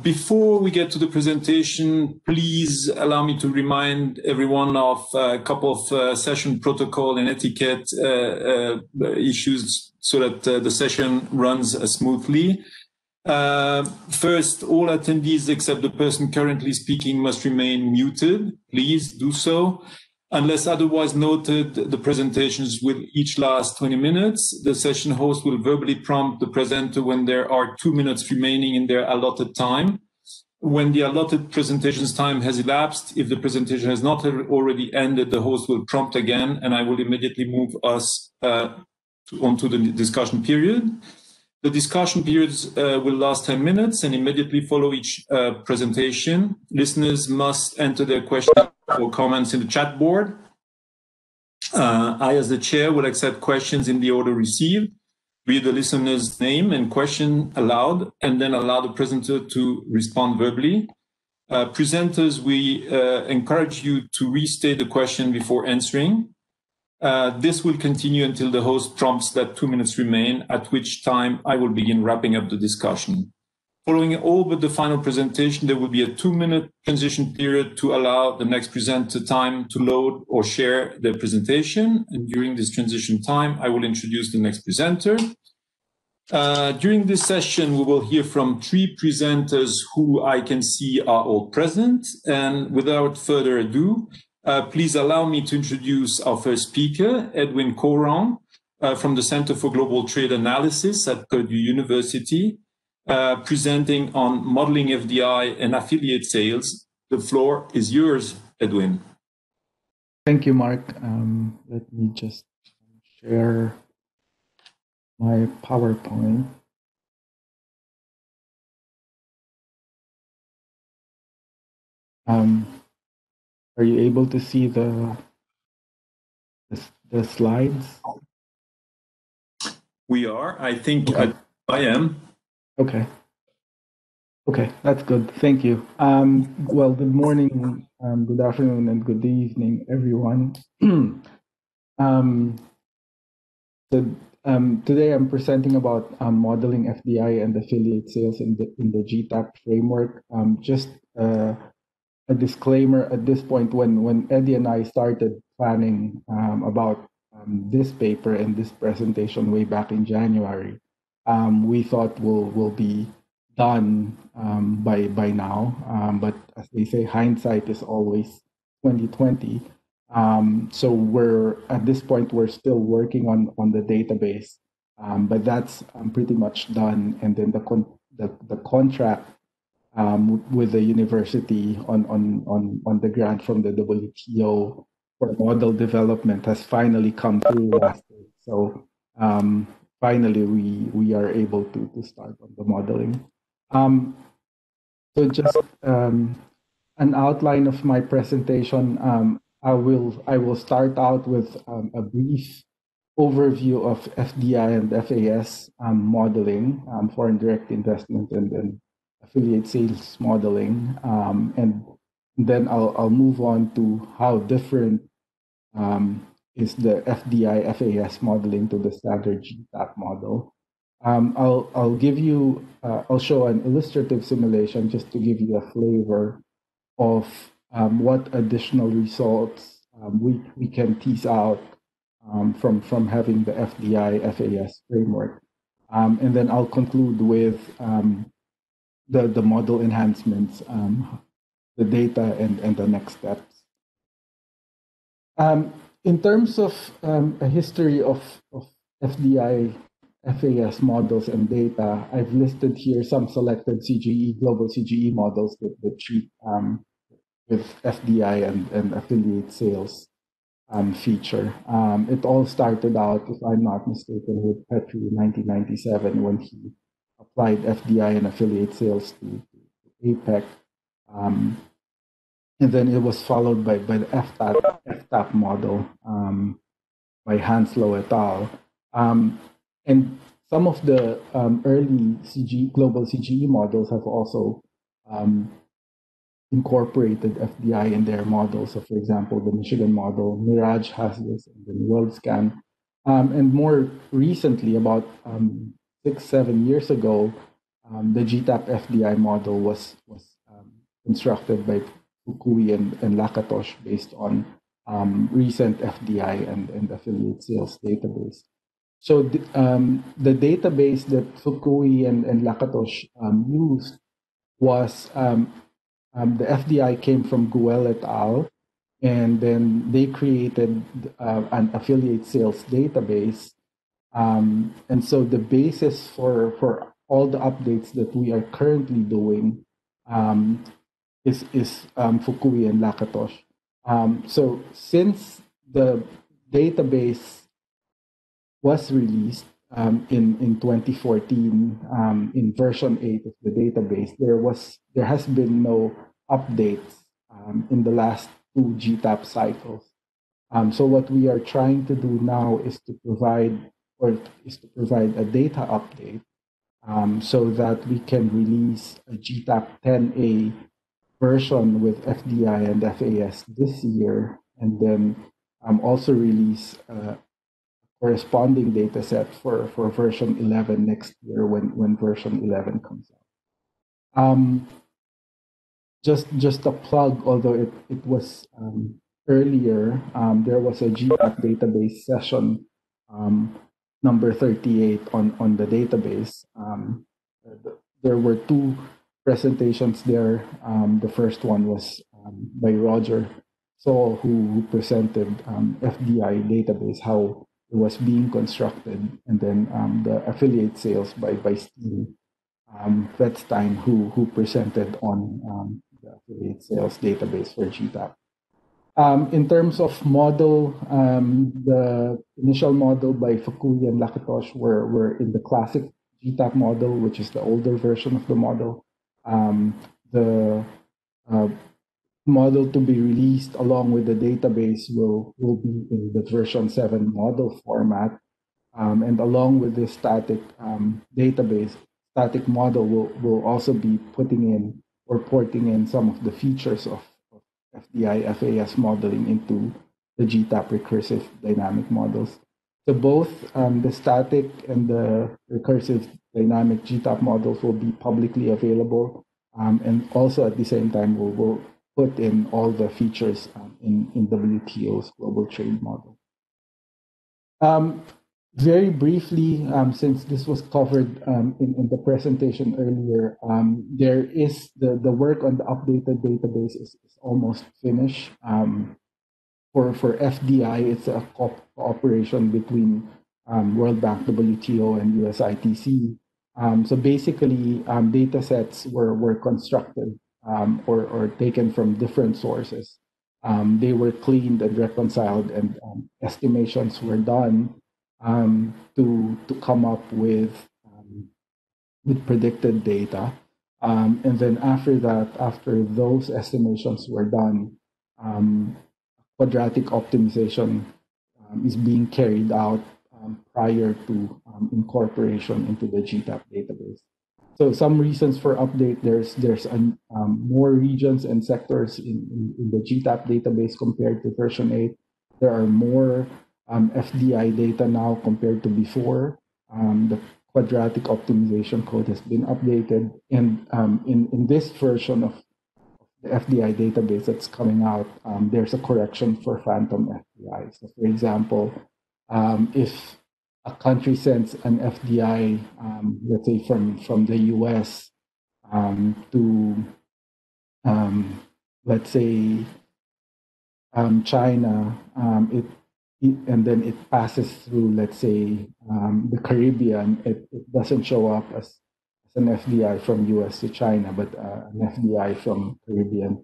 Before we get to the presentation, please allow me to remind everyone of a couple of session protocol and etiquette issues so that the session runs smoothly. First, all attendees except the person currently speaking must remain muted. Please do so. Unless otherwise noted, the presentations will each last 20 minutes. The session host will verbally prompt the presenter when there are 2 minutes remaining in their allotted time. When the allotted presentation's time has elapsed, if the presentation has not already ended, the host will prompt again, and I will immediately move us onto the discussion period. The discussion periods will last 10 minutes and immediately follow each presentation. Listeners must enter their questions or comments in the chat board. I, as the chair, will accept questions in the order received, read the listener's name and question aloud, and then allow the presenter to respond verbally. Presenters, we encourage you to restate the question before answering. This will continue until the host prompts that 2 minutes remain, at which time I will begin wrapping up the discussion. Following all but the final presentation, there will be a 2-minute transition period to allow the next presenter time to load or share their presentation. And during this transition time, I will introduce the next presenter. During this session, we will hear from 3 presenters who I can see are all present. And without further ado, please allow me to introduce our first speaker, Edwin Coron, from the Center for Global Trade Analysis at Purdue University, presenting on modeling FDI and affiliate sales. The floor is yours, Edwin. Thank you, Mark. Let me just share my PowerPoint. Are you able to see the slides? We are. I think okay. I am. Okay. Okay, that's good. Thank you. Well, good morning, good afternoon, and good evening, everyone. Today I'm presenting about modeling FDI and affiliate sales in the GTAP framework. Just a disclaimer at this point, when Eddie and I started planning about this paper and this presentation way back in January, we thought we'll be done by now. But as they say, hindsight is always 2020. So we're at this point we're still working on the database, but that's pretty much done. And then the contract with the university on the grant from the WTO for model development has finally come through last week. So finally we are able to start on the modeling. So just an outline of my presentation. I will start out with a brief overview of FDI and FAS modeling, foreign direct investment, and then affiliate sales modeling, and then I'll move on to how different is the FDI FAS modeling to the standard GTAP model. I'll give you I'll show an illustrative simulation just to give you a flavor of what additional results we can tease out from having the FDI FAS framework, and then I'll conclude with the model enhancements, the data, and the next steps. In terms of a history of FDI FAS models and data, I've listed here some selected CGE, global CGE models that treat with FDI and affiliate sales feature. It all started out, if I'm not mistaken, with Petrie in 1997 when he applied FDI and affiliate sales to APEC. And then it was followed by the FTAP model by Hanslow et al. And some of the early global CGE models have also incorporated FDI in their models. So for example, the Michigan model, Mirage has this, and then WorldScan. And more recently, about 6-7 years ago, the GTAP FDI model was constructed by Fukui and Lakatosh based on recent FDI and affiliate sales database. So the database that Fukui and Lakatosh used was the FDI came from Guel et al. And then they created an affiliate sales database. And so the basis for all the updates that we are currently doing is Fukui and Lakatosh. So since the database was released in 2014 in version 8 of the database, there has been no updates in the last 2 GTAP cycles. So what we are trying to do now is to provide a data update so that we can release a GTAP 10A version with FDI and FAS this year, and then also release a corresponding data set for version 11 next year when version 11 comes out. Just a plug, although it was earlier, there was a GTAP database session number 38 on the database. There were 2 presentations there. The first one was by Roger Saul, who presented FDI database, how it was being constructed, and then the affiliate sales by Steve Fetzstein, who presented on the affiliate sales database for GTAP. In terms of model, the initial model by Fukui and Lakatosh were in the classic GTAP model, which is the older version of the model. The model to be released along with the database will be in the version 7 model format. And along with the static database, static model will also be putting in or porting in some of the features of FDI FAS modeling into the GTAP recursive dynamic models. So both the static and the recursive dynamic GTAP models will be publicly available, and also at the same time we'll put in all the features in WTO's global trade model. Very briefly, since this was covered in the presentation earlier, there is the work on the updated database is almost finished. For FDI, it's a cooperation between World Bank, WTO, and USITC. So basically, data sets were constructed or taken from different sources. They were cleaned and reconciled, and estimations were done to come up with predicted data. And then after that, after those estimations were done, quadratic optimization is being carried out prior to incorporation into the GTAP database. So some reasons for update, there's more regions and sectors in the GTAP database compared to version 8. There are more FDI data now compared to before. The quadratic optimization code has been updated. And in this version of the FDI database that's coming out, there's a correction for phantom FDI. So for example, if a country sends an FDI, let's say from the US to, let's say, China, and then it passes through, let's say, the Caribbean, it doesn't show up as an FDI from US to China, but an FDI from Caribbean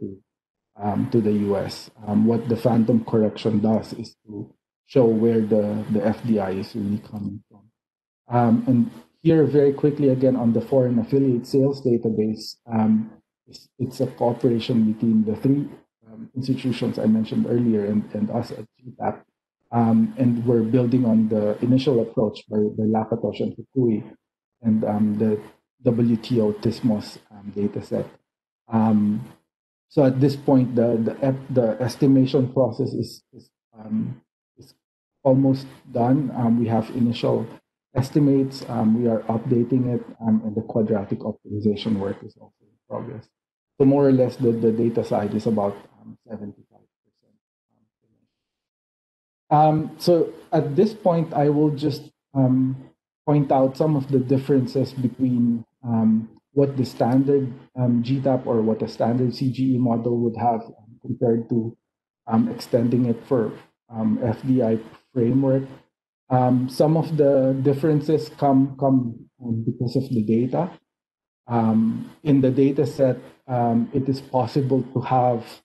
to the US. What the phantom correction does is to show where the FDI is really coming from. And here, very quickly again on the foreign affiliate sales database, it's a cooperation between the 3 institutions I mentioned earlier and us at GTAP. And we're building on the initial approach by Lakatosh and Fukui and the WTO TISMOS data set. So at this point, the estimation process is almost done. We have initial estimates. We are updating it, and the quadratic optimization work is also in progress. So more or less, the data side is about 75%. So at this point, I will just point out some of the differences between what the standard GTAP or what a standard CGE model would have compared to extending it for FDI framework. Some of the differences come because of the data. In the data set, it is possible to have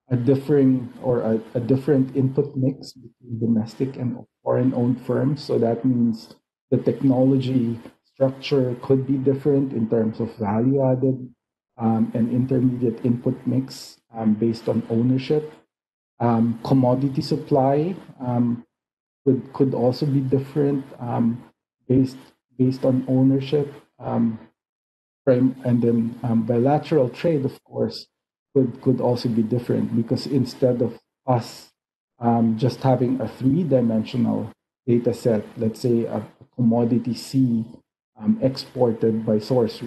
a differing or a different input mix between domestic and foreign-owned firms. So that means the technology structure could be different in terms of value added and intermediate input mix based on ownership. Commodity supply could also be different based on ownership. And then bilateral trade, of course, could also be different, because instead of us just having a three-dimensional data set, let's say a commodity C exported by source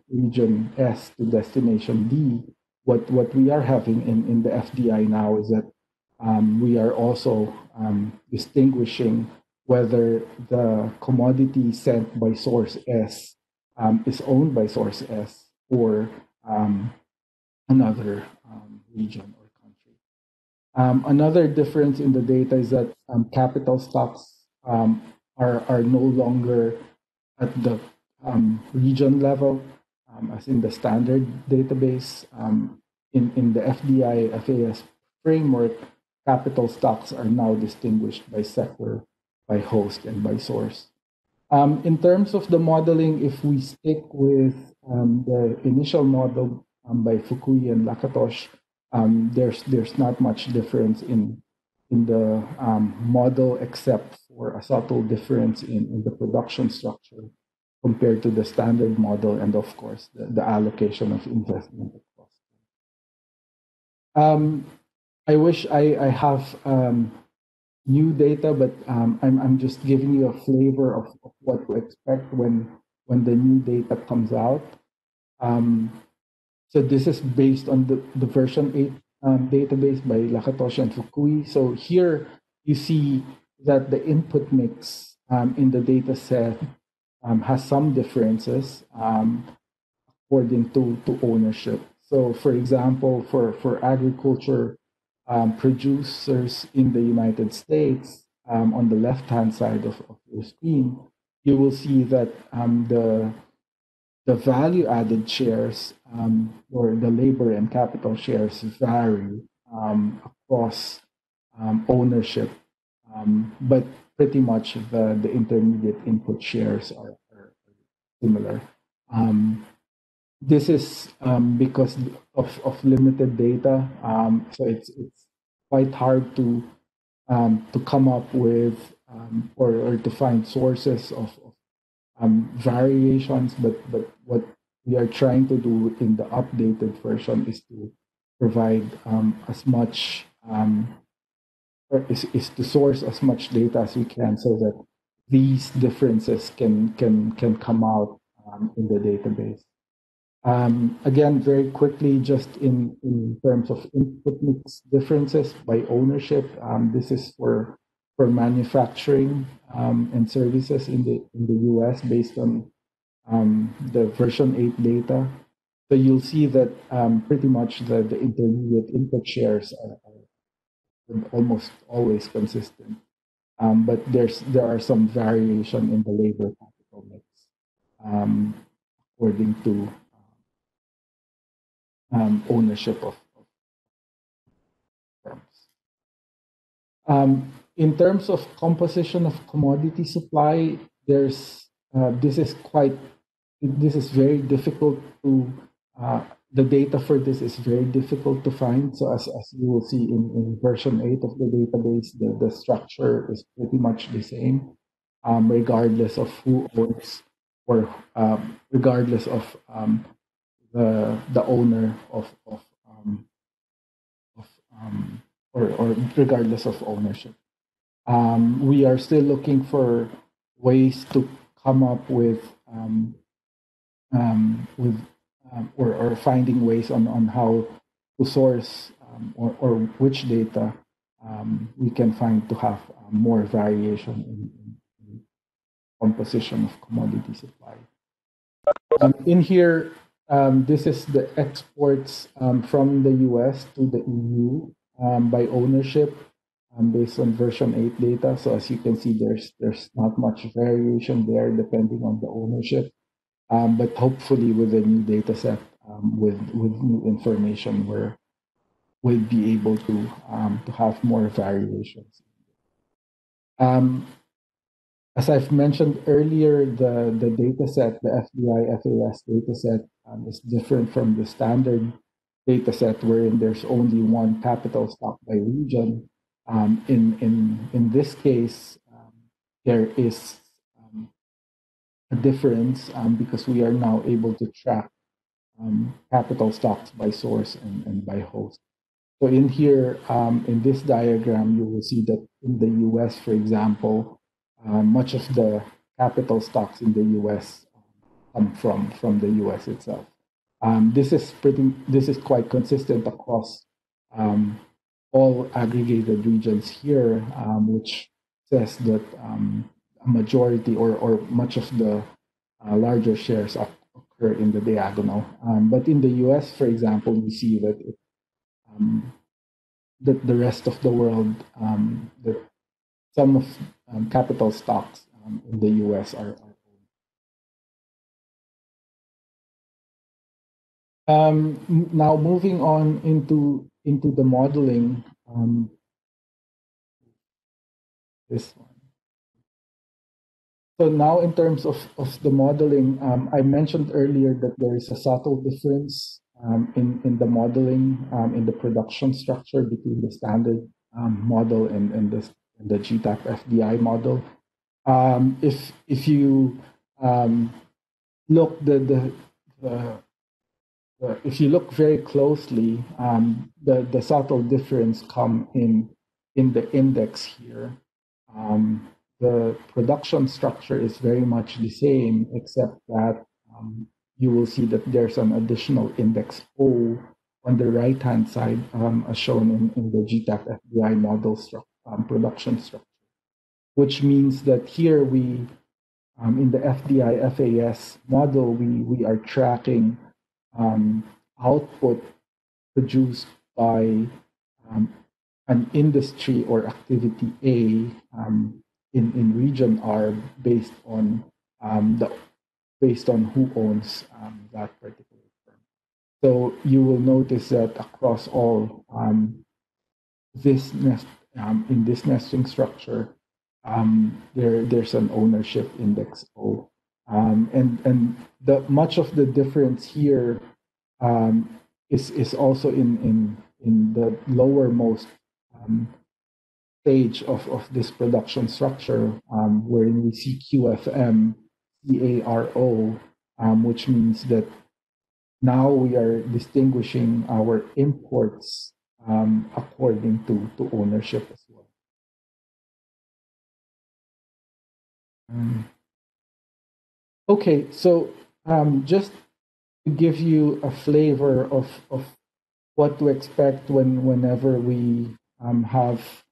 region S to destination D, what we are having in the FDI now is that we are also distinguishing whether the commodity sent by source S is owned by source S or another region or country. Another difference in the data is that capital stocks are no longer at the region level, as in the standard database. In the FDI FAS framework, capital stocks are now distinguished by sector, by host, and by source. In terms of the modeling, if we stick with the initial model by Fukui and Lakatosh, there's not much difference in the model, except for a subtle difference in the production structure compared to the standard model, and of course the allocation of investment cost. I wish I have new data, but I'm just giving you a flavor of what to expect when the new data comes out. So this is based on the version 8 database by Lakatosh and Fukui. So here you see that the input mix in the data set has some differences according to ownership. So for example, for agriculture producers in the United States, on the left-hand side of your screen, you will see that the value-added shares or the labor and capital shares vary across ownership, but pretty much the intermediate input shares are similar. This is because of limited data, so it's quite hard to come up with or to find sources of variations. But what we are trying to do in the updated version is to provide as much is to source as much data as we can, so that these differences can come out in the database. Again, very quickly, just in terms of input mix differences by ownership, this is for manufacturing and services in the US based on the version 8 data. So you'll see that pretty much the intermediate input shares are almost always consistent, but there are some variation in the labor capital mix according to ownership of firms. In terms of composition of commodity supply, this is very difficult to the data for this is very difficult to find. So as you will see in version 8 of the database, the structure is pretty much the same, regardless of who owns or regardless of the owner or regardless of ownership. We are still looking for ways to come up with or finding ways on how to source or which data we can find to have more variation in composition of commodity supply. In here, this is the exports from the US to the EU by ownership based on version 8 data. So as you can see, there's not much variation there depending on the ownership. But hopefully with a new data set, with new information, we'll be able to have more variations. As I've mentioned earlier, the data set, the FDI FAS data set, is different from the standard data set wherein there's only one capital stock by region. In this case, there is a difference because we are now able to track capital stocks by source and by host. So in here, in this diagram, you will see that in the US, for example, much of the capital stocks in the US come from the US itself. This is quite consistent across all aggregated regions here, which says that a majority or much of the larger shares occur in the diagonal. But in the US, for example, we see that that the rest of the world, that some of capital stocks in the US are now moving on into the modeling. This one. So now in terms of the modeling, I mentioned earlier that there is a subtle difference in the modeling, in the production structure between the standard model and the GTAP FDI model. If you look if you look very closely, the subtle difference come in the index here. The production structure is very much the same, except that you will see that there's an additional index O on the right-hand side, as shown in the GTAP FDI model production structure, which means that here we, in the FDI FAS model, we are tracking output produced by an industry or activity A in region R based on who owns that particular firm. So you will notice that across all in this nesting structure, there's an ownership index O, and much of the difference here is also in the lowermost stage of this production structure, wherein we see QFM, CARO, which means that now we are distinguishing our imports according to ownership as well. Okay, so just to give you a flavor of what to expect whenever we have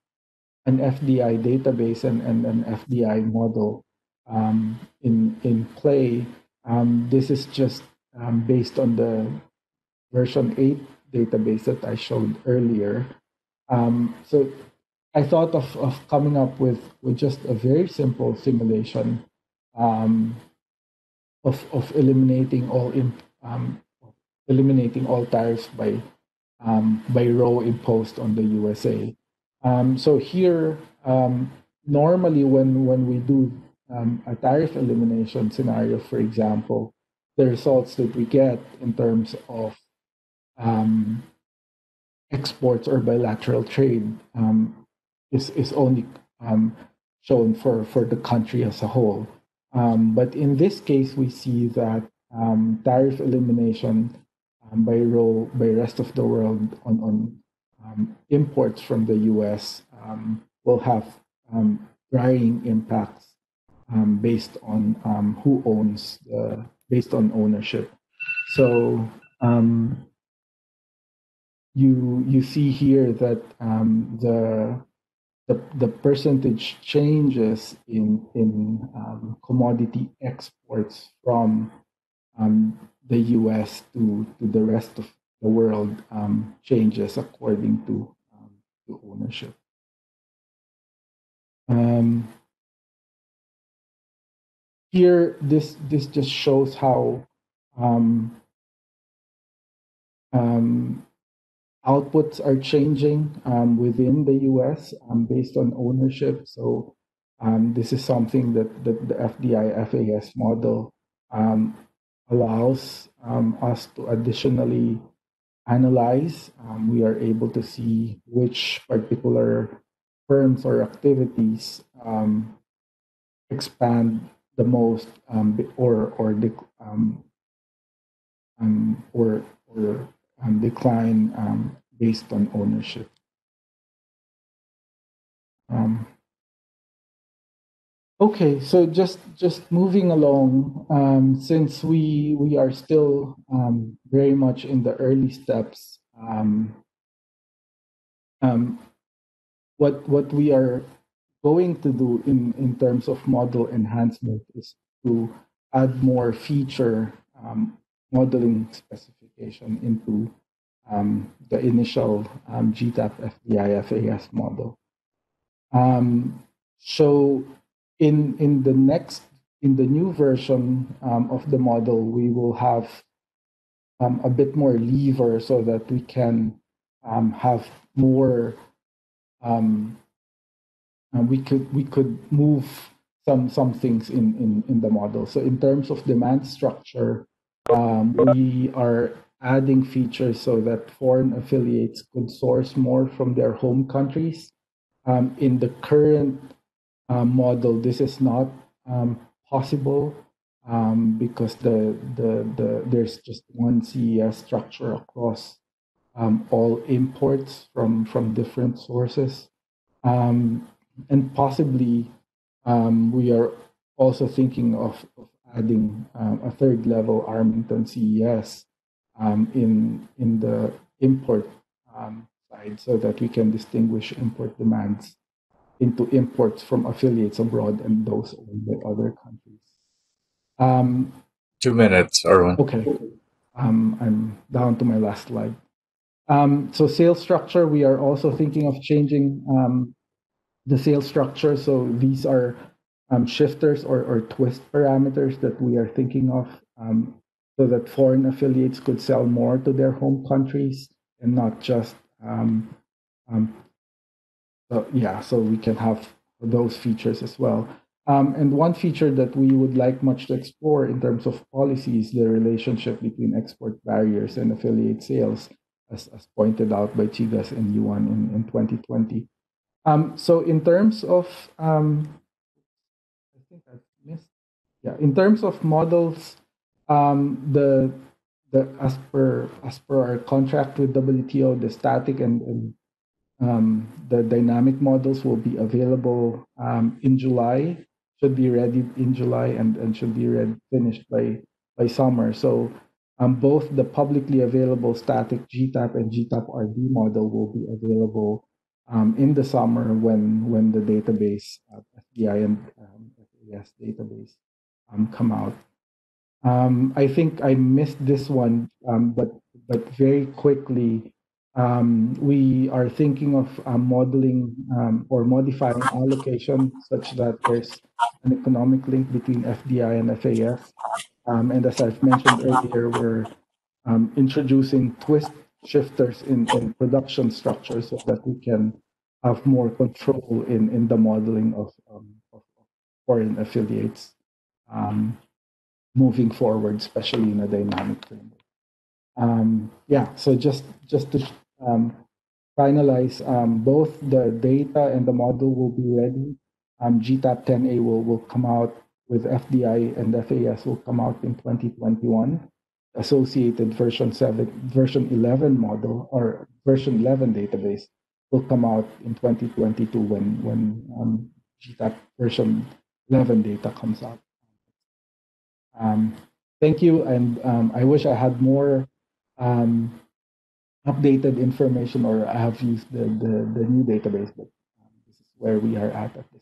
an FDI database and an FDI model in play. This is just based on the version 8 database that I showed earlier. So I thought of coming up with just a very simple simulation of eliminating all tariffs by row imposed on the USA. So here, normally when we do a tariff elimination scenario, for example, the results that we get in terms of exports or bilateral trade is only shown for the country as a whole. But in this case, we see that tariff elimination by rest of the world on imports from the US will have varying impacts based on who owns based on ownership. So you see here that the percentage changes in commodity exports from the U.S. to the rest of the world changes according to ownership. Here, this just shows how outputs are changing within the U.S. Based on ownership. So this is something that the FDI FAS model allows us to additionally analyze. We are able to see which particular firms or activities expand the most or decline based on ownership. Okay, so just moving along, since we are still very much in the early steps, what we are going to do in terms of model enhancement is to add more feature modeling specification into the initial GTAP FDI FAS model. So in the new version of the model, we will have a bit more lever so that we can have more. We could move some things in the model. So in terms of demand structure, we are adding features so that foreign affiliates could source more from their home countries. In the current model, this is not possible because there's just one CES structure across all imports from different sources. And possibly we are also thinking of adding a third level Armington CES in the import side so that we can distinguish import demands into imports from affiliates abroad and those owned by other countries. 2 minutes, Edwin. Okay, I'm down to my last slide. So sales structure, we are also thinking of changing the sales structure. So these are shifters or twist parameters that we are thinking of so that foreign affiliates could sell more to their home countries and not just, so we can have those features as well. And one feature that we would like much to explore in terms of policy is the relationship between export barriers and affiliate sales, as pointed out by Chigas and Yuan in 2020. So in terms of, I think I've missed, in terms of models, as per our contract with WTO, the static and the dynamic models will be available in July, should be ready in July and should be finished by summer. So both the publicly available static GTAP and GTAP RD model will be available in the summer when the database, FDI and FAS database come out. I think I missed this one, but very quickly, we are thinking of modeling or modifying allocation such that there's an economic link between FDI and FAS. And as I've mentioned earlier, we're introducing twist shifters in production structures so that we can have more control in the modeling of foreign affiliates moving forward, especially in a dynamic framework. So just to finalize, both the data and the model will be ready. GTAP 10A will come out with FDI and FAS will come out in 2021. Associated version 11 model or version 11 database will come out in 2022 when GTAP version 11 data comes out. Thank you, and I wish I had more updated information, or I have used the new database, but this is where we are at this point.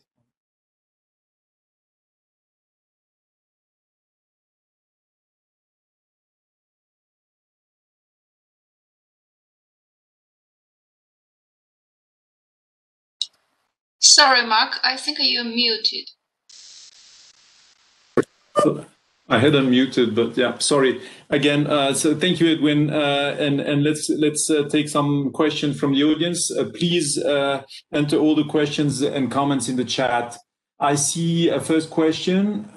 Sorry, Mark, I think you're muted. I had unmuted, but yeah, sorry again. So thank you, Edwin, and let's take some questions from the audience. Please enter all the questions and comments in the chat. I see a first question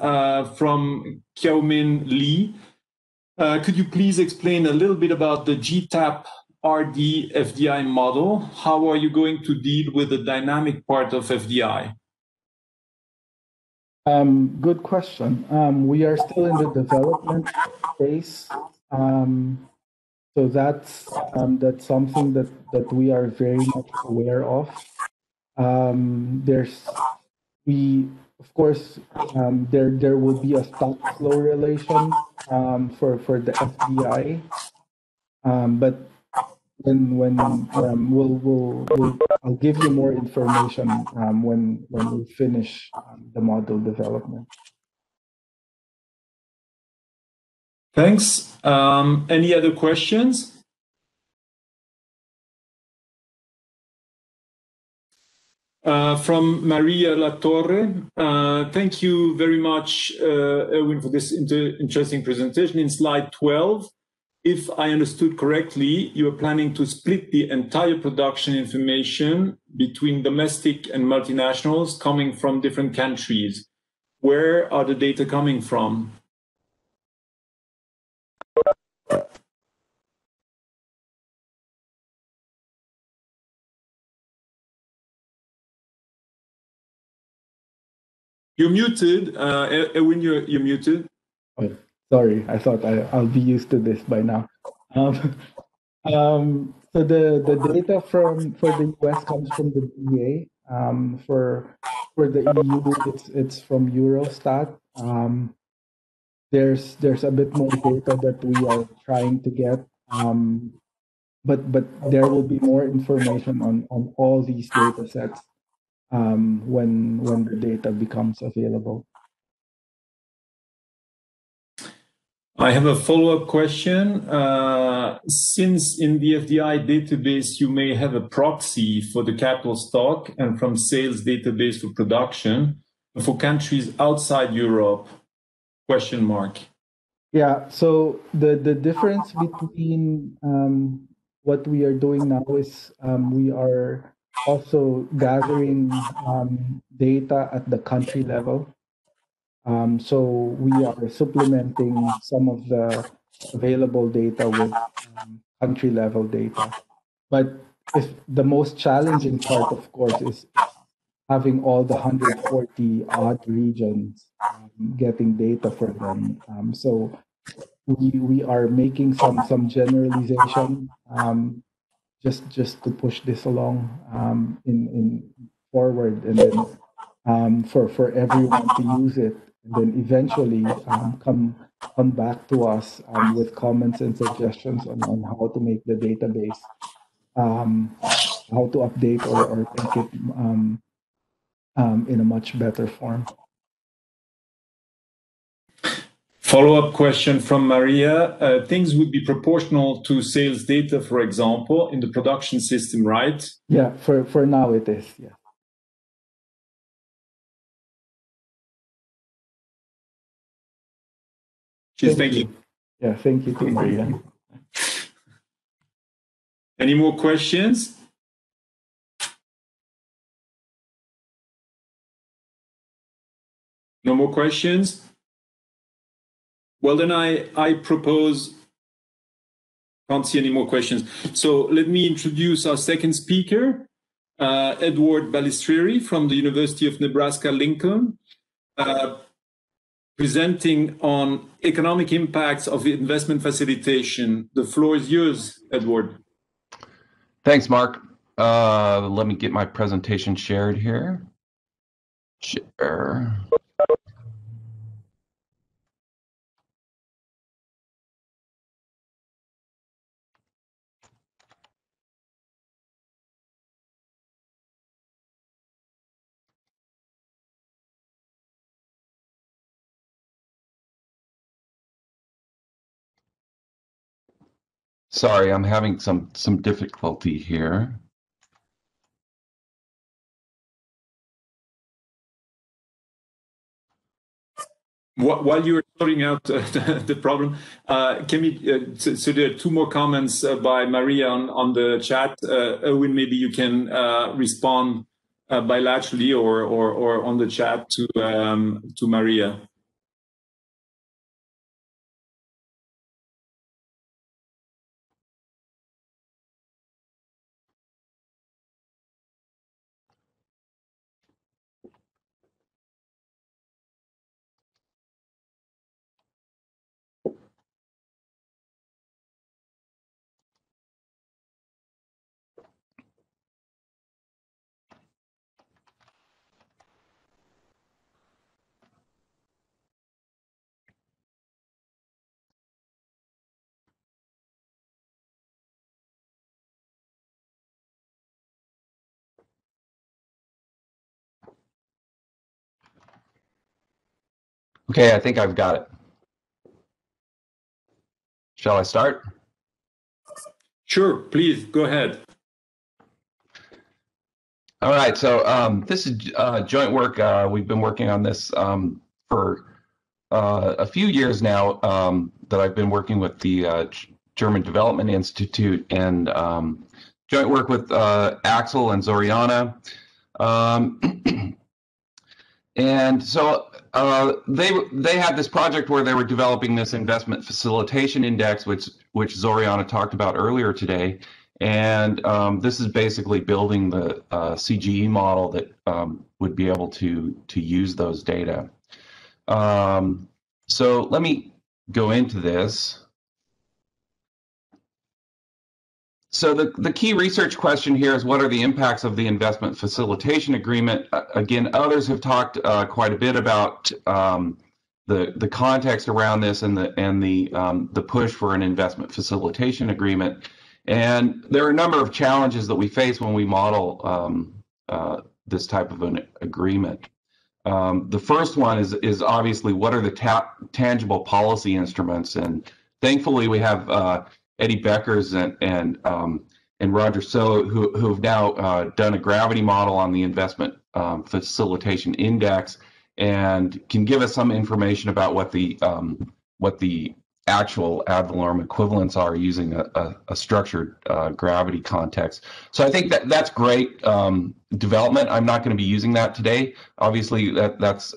from Xiaomin Li. Could you please explain a little bit about the GTAP RD FDI model? How are you going to deal with the dynamic part of FDI? Good question. We are still in the development phase, so that's something that we are very much aware of. Of course, there will be a stock flow relation for the FDI, but when I'll give you more information when we finish the model development. Thanks. Any other questions? From Maria Latorre. Thank you very much, Edwin, for this interesting presentation. In slide 12, if I understood correctly, you are planning to split the entire production information between domestic and multinationals coming from different countries. Where are the data coming from? You're muted. Edwin, you're muted. Oh, sorry, I thought I'll be used to this by now. So the data for the US comes from the DEA. For the EU, it's from Eurostat. There's a bit more data that we are trying to get, but there will be more information on all these data sets when the data becomes available. I have a follow-up question. Since in the FDI database, you may have a proxy for the capital stock and from sales database for production for countries outside Europe, question mark. Yeah, so the difference between what we are doing now is we are also gathering data at the country level. So we are supplementing some of the available data with country level data. But if the most challenging part, of course, is having all the 140 odd regions getting data for them. So we are making some generalization just to push this along in forward, and then for everyone to use it, and then eventually come back to us with comments and suggestions on how to make the database, how to update or make it in a much better form. Follow-up question from Maria. Things would be proportional to sales data, for example, in the production system, right? Yeah, for now it is, yeah. Thank you. Yeah, thank you to Maria. Any more questions? No more questions? Well, then I propose, can't see any more questions. So let me introduce our second speaker, Edward Balistrieri from the University of Nebraska-Lincoln, presenting on economic impacts of investment facilitation. The floor is yours, Edward. Thanks, Mark. Let me get my presentation shared here. Share. Sorry, I'm having some difficulty here. While you're sorting out the problem, can we? So there are two more comments by Maria on the chat. Edwin, maybe you can respond bilaterally or on the chat to Maria. Okay, I think I've got it. Shall I start? Sure, please go ahead. All right, so this is joint work. We've been working on this for a few years now that I've been working with the German Development Institute and joint work with Axel and Zoriana. And so they had this project where they were developing this investment facilitation index, which Zoriana talked about earlier today. And this is basically building the CGE model that would be able to use those data. So let me go into this. So the key research question here is, what are the impacts of the investment facilitation agreement? Again, others have talked quite a bit about the context around this and the push for an investment facilitation agreement. And there are a number of challenges that we face when we model this type of an agreement. The first one is obviously, what are the tangible policy instruments? And thankfully, we have Eddie Beckers and Roger So, who have now done a gravity model on the investment facilitation index, and can give us some information about what the actual ad valorem equivalents are using a structured gravity context. So I think that's great development. I'm not going to be using that today. Obviously, that's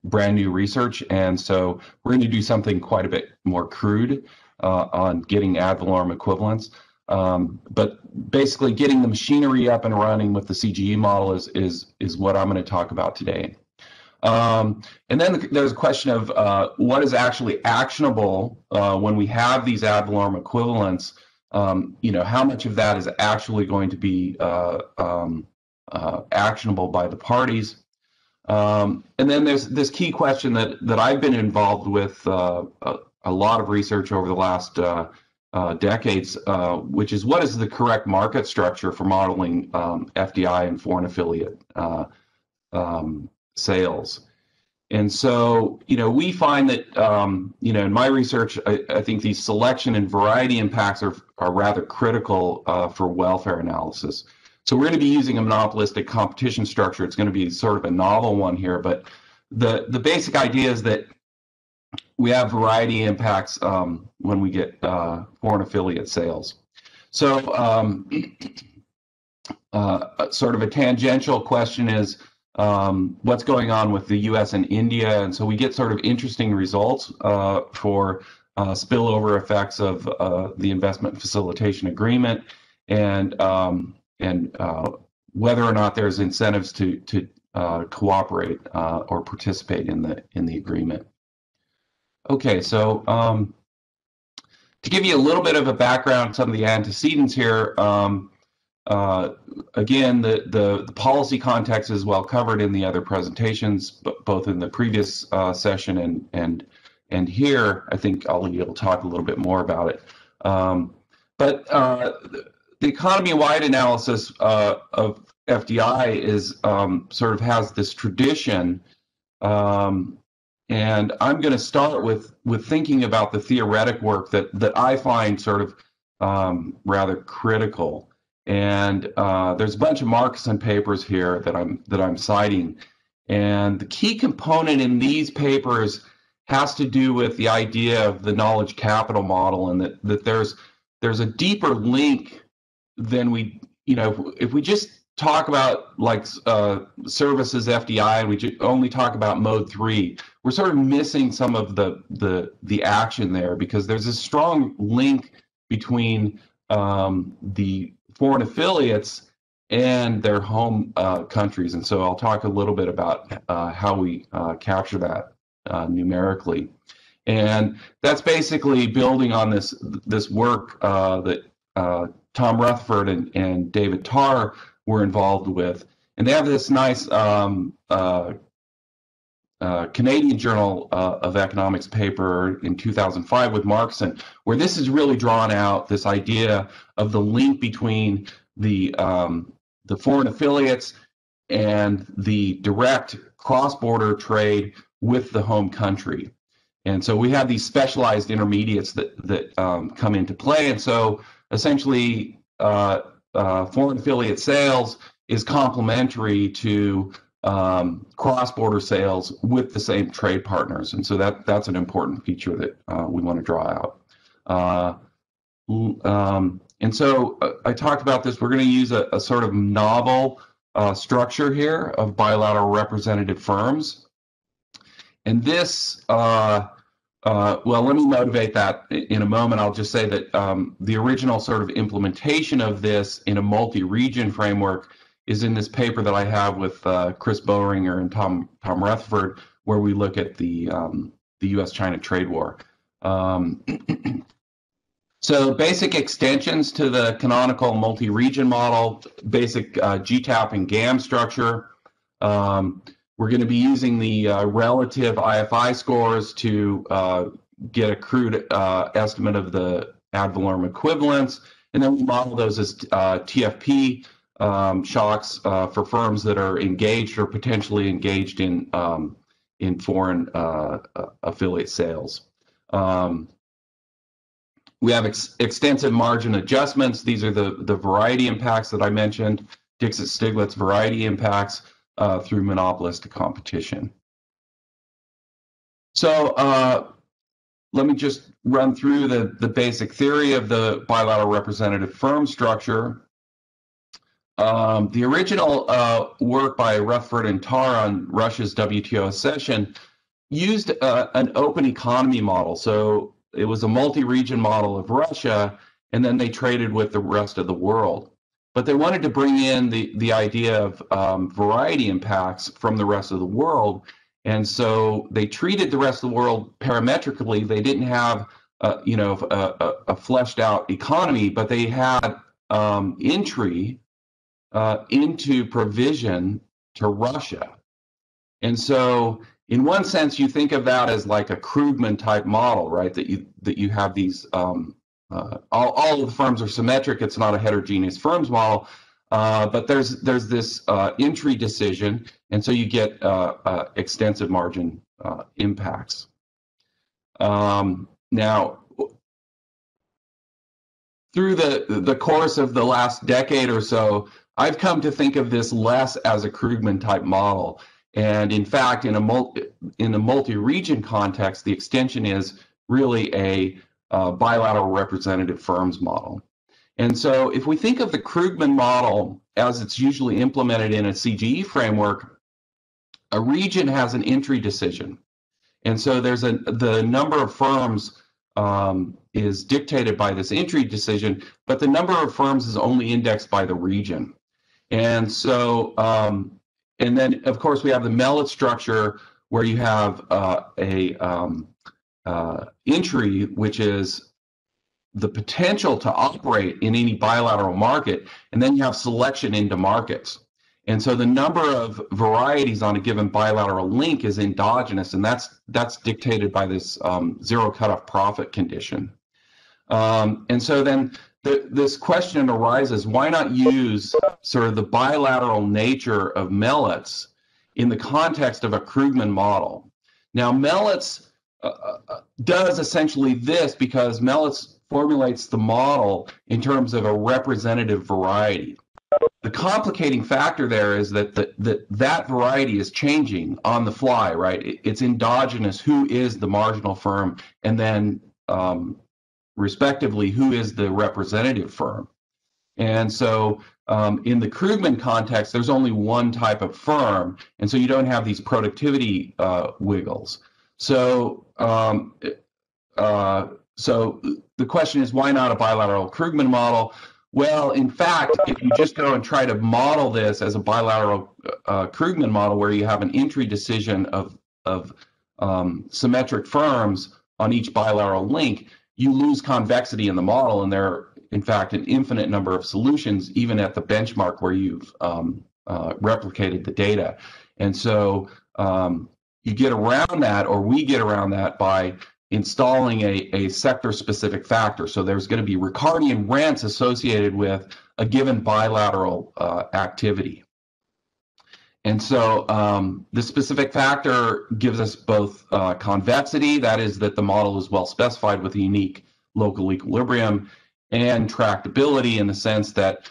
brand new research, and so we're going to do something quite a bit more crude on getting ad valorem equivalents. But basically, getting the machinery up and running with the CGE model is what I'm going to talk about today. And then there's a question of what is actually actionable when we have these ad valorem equivalents. How much of that is actually going to be actionable by the parties? And then there's this key question that I've been involved with a lot of research over the last decades, which is, what is the correct market structure for modeling FDI and foreign affiliate sales? And so, we find that, in my research, I think these selection and variety impacts are rather critical for welfare analysis. So we're going to be using a monopolistic competition structure. It's going to be sort of a novel one here, but the basic idea is that we have variety impacts when we get foreign affiliate sales. So sort of a tangential question is, what's going on with the US and India? And so we get sort of interesting results for spillover effects of the investment facilitation agreement, and whether or not there's incentives to cooperate or participate in the agreement. Okay, so to give you a little bit of a background, some of the antecedents here. Again, the policy context is well covered in the other presentations, both in the previous session and here. I think I'll be able to talk a little bit more about it. But the economy-wide analysis of FDI is sort of has this tradition. And I'm going to start with thinking about the theoretic work that I find sort of rather critical. And there's a bunch of Markuson papers here that I'm citing. And the key component in these papers has to do with the idea of the knowledge capital model, and that there's a deeper link than we, if we just talk about like services FDI and we only talk about mode 3, we're sort of missing some of the action there, because there's a strong link between the foreign affiliates and their home countries. And so I'll talk a little bit about how we capture that numerically. And that's basically building on this work that Tom Rutherford and David Tarr were involved with. And they have this nice Canadian Journal of Economics paper in 2005 with Markuson, where this is really drawn out, this idea of the link between the foreign affiliates and the direct cross-border trade with the home country. And so we have these specialized intermediates that come into play. And so essentially, foreign affiliate sales is complementary to cross-border sales with the same trade partners. And so that's an important feature that we want to draw out. And so I talked about this. We're going to use a sort of novel structure here of bilateral representative firms. And this, well, let me motivate that in a moment. I'll just say that the original sort of implementation of this in a multi-region framework is in this paper that I have with Chris Boehringer and Tom Rutherford, where we look at the U.S.-China trade war. So basic extensions to the canonical multi-region model, basic GTAP and GAM structure. We're going to be using the relative IFI scores to get a crude estimate of the ad valorem equivalents, and then we model those as TFP shocks for firms that are engaged or potentially engaged in foreign affiliate sales. We have extensive margin adjustments. These are the variety impacts that I mentioned, Dixit-Stiglitz variety impacts through monopolistic competition. So let me just run through the basic theory of the bilateral representative firm structure. The original work by Rutherford and Tarr on Russia's WTO accession used an open economy model. So it was a multi-region model of Russia, and then they traded with the rest of the world. But they wanted to bring in the idea of variety impacts from the rest of the world. And so they treated the rest of the world parametrically. They didn't have, a fleshed out economy, but they had entry into provision to Russia. And so in one sense, you think of that as like a Krugman type model, right? That you have these all of the firms are symmetric. It's not a heterogeneous firms model, but there's this entry decision, and so you get extensive margin impacts. Now, through the course of the last decade or so, I've come to think of this less as a Krugman type model. And in fact, in a multi-region context, the extension is really a bilateral representative firms model. And so if we think of the Krugman model as it's usually implemented in a CGE framework, a region has an entry decision. And so there's the number of firms is dictated by this entry decision, but the number of firms is only indexed by the region. And so, and then of course we have the Mellitt structure where you have entry, which is the potential to operate in any bilateral market, and then you have selection into markets. And so the number of varieties on a given bilateral link is endogenous, and that's dictated by this zero cutoff profit condition. And so then this question arises, why not use sort of the bilateral nature of Mellitt's in the context of a Krugman model? Now, Mellitt's does essentially this because Mellitt's formulates the model in terms of a representative variety. The complicating factor there is that that variety is changing on the fly, right? It's endogenous. Who is the marginal firm, and then respectively, who is the representative firm? And so in the Krugman context, there's only one type of firm, and so you don't have these productivity wiggles. So so the question is, why not a bilateral Krugman model? Well, in fact, if you just go and try to model this as a bilateral Krugman model, where you have an entry decision of symmetric firms on each bilateral link, you lose convexity in the model, and there are, in fact, an infinite number of solutions, even at the benchmark where you've replicated the data. And so you get around that, or we get around that, by installing a sector-specific factor. So there's going to be Ricardian rents associated with a given bilateral activity. And so the specific factor gives us both convexity, that is that the model is well specified with a unique local equilibrium, and tractability in the sense that,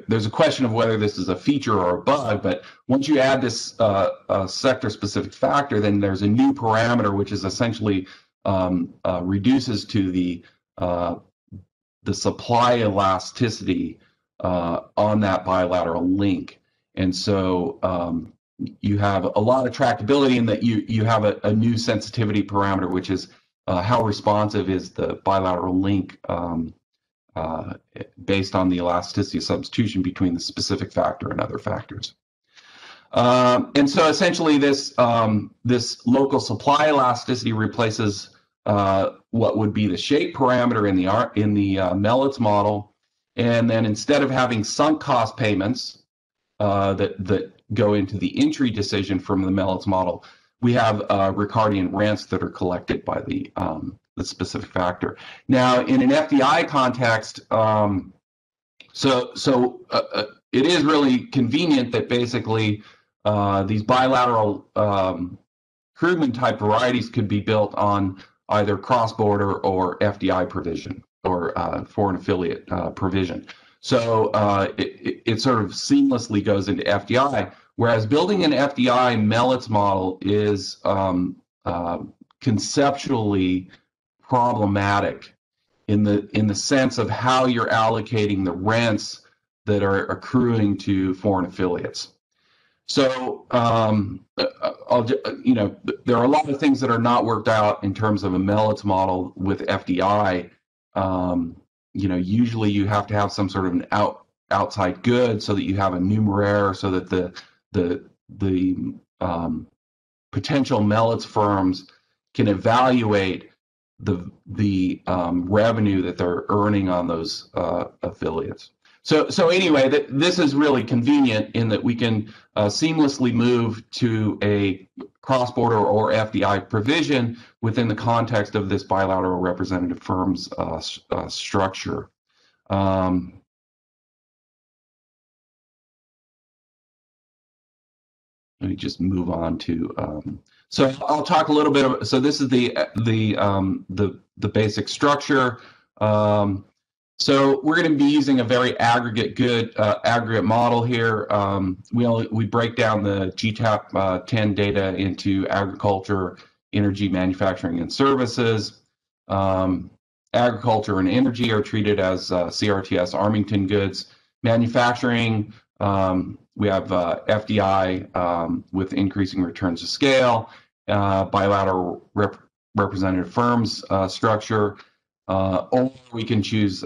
there's a question of whether this is a feature or a bug, but once you add this sector-specific factor, then there's a new parameter which is essentially reduces to the supply elasticity on that bilateral link. And so you have a lot of tractability in that you have a new sensitivity parameter, which is how responsive is the bilateral link based on the elasticity of substitution between the specific factor and other factors. And so essentially this local supply elasticity replaces what would be the shape parameter in the Mellitt's model. And then instead of having sunk cost payments that go into the entry decision from the Mellitt's model, we have Ricardian rents that are collected by the specific factor. Now, in an FDI context, it is really convenient that basically these bilateral Krugman type varieties could be built on either cross-border or FDI provision, or foreign affiliate provision. So it sort of seamlessly goes into FDI, whereas building an FDI Mellitt's model is conceptually problematic in the sense of how you're allocating the rents that are accruing to foreign affiliates. So there are a lot of things that are not worked out in terms of a Mellitt's model with FDI. Usually you have to have some sort of an outside good so that you have a numeraire, so that the potential Mellitt's firms can evaluate the revenue that they're earning on those affiliates. So anyway, this is really convenient in that we can seamlessly move to a cross-border or FDI provision within the context of this bilateral representative firms structure. Let me just move on to. So I'll talk a little bit of. So this is the basic structure. So we're going to be using a very aggregate model here. We break down the GTAP 10 data into agriculture, energy, manufacturing, and services. Agriculture and energy are treated as CRTS Armington goods. Manufacturing, we have FDI with increasing returns to scale, bilateral representative firms structure, or we can choose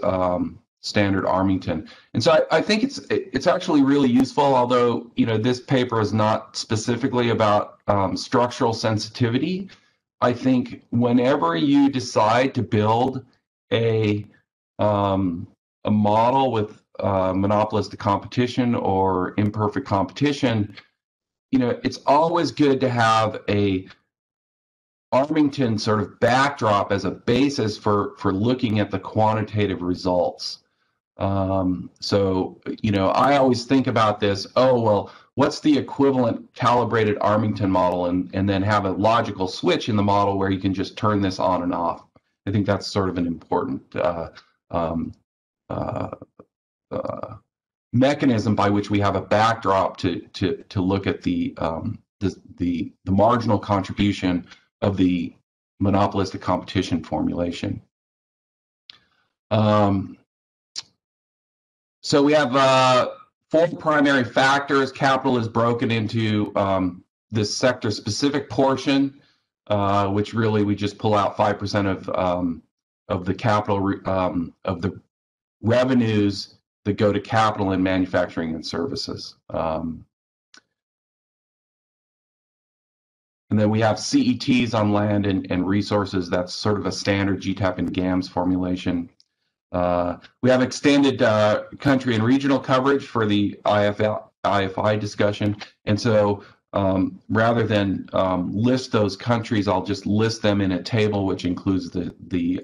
standard Armington. And so I think it's actually really useful, although this paper is not specifically about structural sensitivity. I think whenever you decide to build a model with monopolistic competition or imperfect competition, it's always good to have a Armington sort of backdrop as a basis for looking at the quantitative results. So, you know, I always think about this, oh, well, what's the equivalent calibrated Armington model, and then have a logical switch in the model where you can just turn this on and off. I think that's sort of an important mechanism by which we have a backdrop to look at the marginal contribution of the monopolistic competition formulation. So we have 4 primary factors. Capital is broken into this sector-specific portion, which really we just pull out 5% of the capital of the revenues that go to capital in manufacturing and services. And then we have CETs on land and resources. That's sort of a standard GTAP and GAMS formulation. We have extended country and regional coverage for the IFI discussion. And so rather than list those countries, I'll just list them in a table which includes the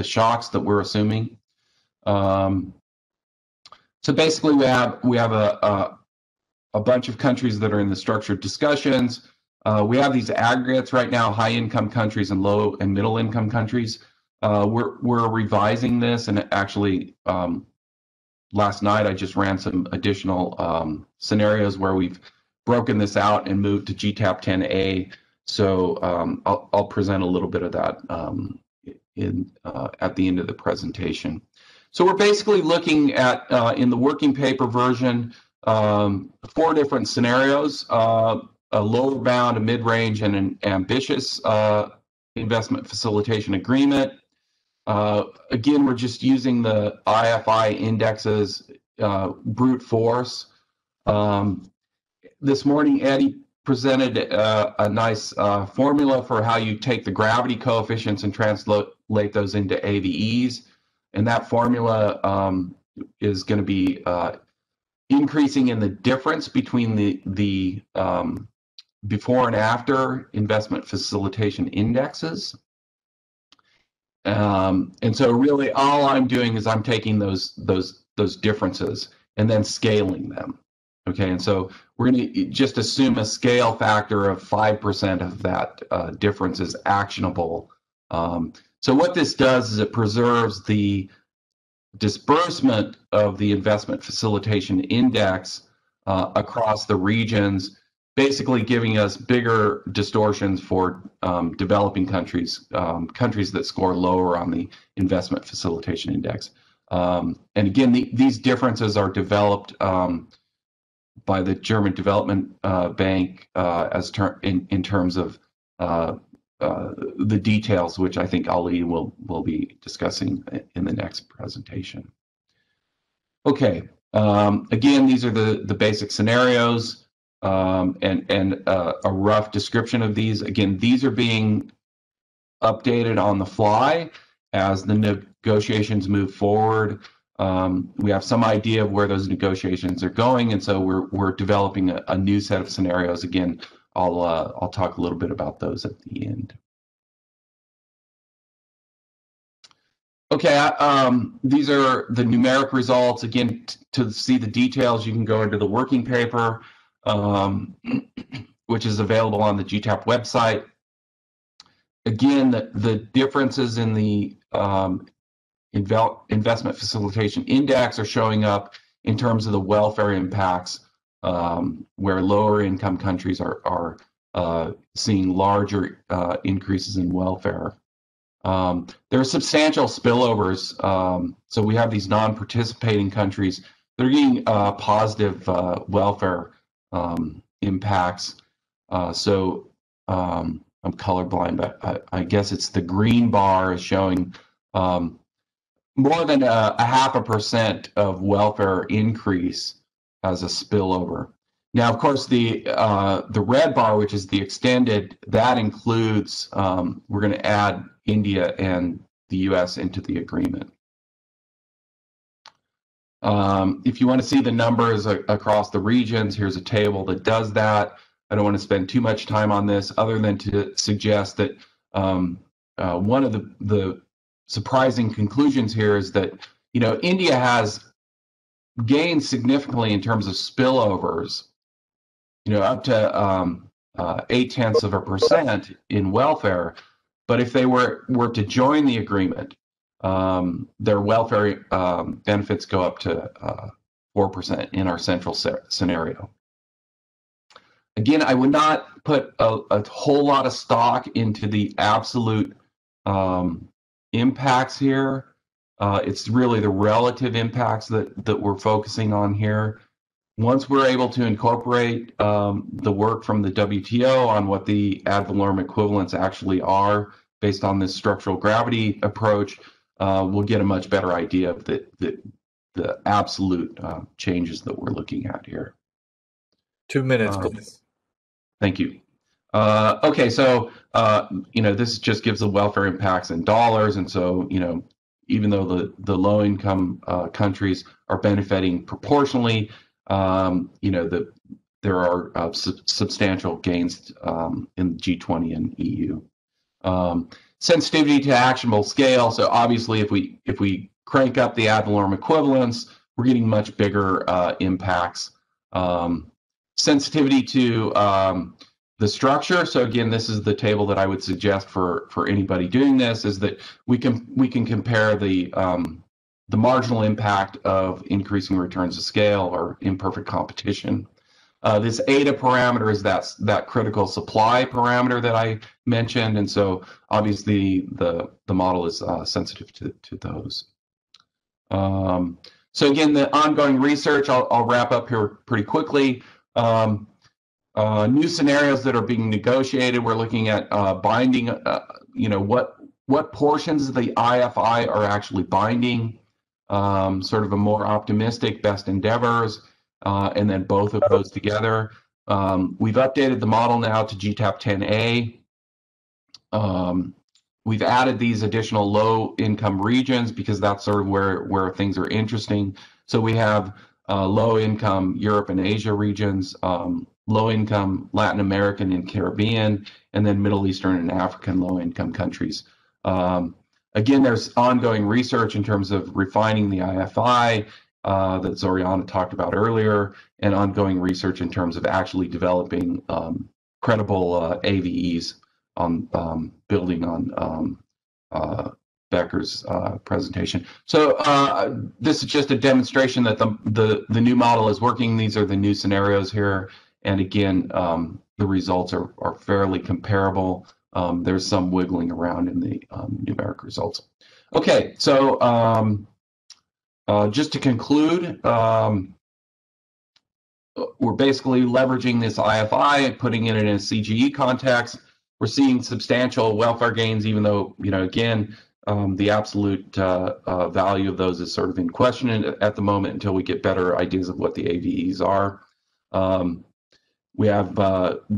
shocks that we're assuming. So basically we have a bunch of countries that are in the structured discussions. We have these aggregates right now: high income countries and low and middle income countries. We're revising this, and actually last night I just ran some additional scenarios where we've broken this out and moved to GTAP 10A. So I'll present a little bit of that at the end of the presentation. So we're basically looking at, in the working paper version, 4 different scenarios: a lower bound, a mid-range, and an ambitious investment facilitation agreement. Again, we're just using the IFI indexes brute force. This morning, Eddie presented a nice formula for how you take the gravity coefficients and translate those into AVEs. And that formula is going to be increasing in the difference between the before and after investment facilitation indexes. And so really all I'm doing is I'm taking those differences and then scaling them. Okay, and so we're going to just assume a scale factor of 5% of that difference is actionable. So what this does is it preserves the disbursement of the investment facilitation index across the regions, basically giving us bigger distortions for developing countries, countries that score lower on the investment facilitation index. And again, these differences are developed by the German Development Bank in terms of the details, which I think Ali will be discussing in the next presentation. Okay, again, these are the basic scenarios and a rough description of these. Again, these are being updated on the fly as the negotiations move forward. We have some idea of where those negotiations are going, and so we're developing a new set of scenarios. Again, I'll talk a little bit about those at the end. Okay, these are the numeric results. Again, to see the details, you can go into the working paper, which is available on the GTAP website. Again, the differences in the investment facilitation index are showing up in terms of the welfare impacts, where lower income countries are seeing larger increases in welfare. There are substantial spillovers. So we have these non-participating countries that are getting positive welfare impacts. So I'm colorblind, but I guess it's the green bar is showing more than a 0.5% of welfare increase as a spillover. Now, of course, the red bar, which is the extended, that includes, we're going to add India and the US into the agreement. If you want to see the numbers across the regions, here's a table that does that. I don't want to spend too much time on this other than to suggest that one of the surprising conclusions here is that India has gained significantly in terms of spillovers, up to 0.8% in welfare. But if they were to join the agreement, their welfare benefits go up to 4% in our central scenario. Again, I would not put a whole lot of stock into the absolute impacts here. It's really the relative impacts that we're focusing on here. Once we're able to incorporate the work from the WTO on what the ad valorem equivalents actually are based on this structural gravity approach, we'll get a much better idea of the absolute changes that we're looking at here. 2 minutes, please. Thank you. Okay, so this just gives the welfare impacts in dollars, and so even though the low-income countries are benefiting proportionally, there are substantial gains in G20 and EU. Sensitivity to actionable scale. So obviously, if we crank up the ad valorem equivalence, we're getting much bigger impacts. Sensitivity to the structure. So again, this is the table that I would suggest for anybody doing this, is that we can compare the marginal impact of increasing returns to scale or imperfect competition. This ADA parameter is that critical supply parameter that I mentioned, and so obviously the model is sensitive to those. So again, the ongoing research, I'll wrap up here pretty quickly. New scenarios that are being negotiated. We're looking at binding, what portions of the IFI are actually binding, sort of a more optimistic best endeavors, and then both of those together. We've updated the model now to GTAP 10A. We've added these additional low-income regions because that's sort of where things are interesting. So we have low-income Europe and Asia regions, low-income Latin American and Caribbean, and then Middle Eastern and African low-income countries. Again, there's ongoing research in terms of refining the IFI that Zoriana talked about earlier, and ongoing research in terms of actually developing credible AVEs on building on Becker's presentation. So this is just a demonstration that the new model is working. These are the new scenarios here. And again, the results are fairly comparable. There's some wiggling around in the numeric results. Okay, so just to conclude, we're basically leveraging this IFI and putting it in a CGE context. We're seeing substantial welfare gains, even though, again, the absolute value of those is sort of in question at the moment until we get better ideas of what the AVEs are. We have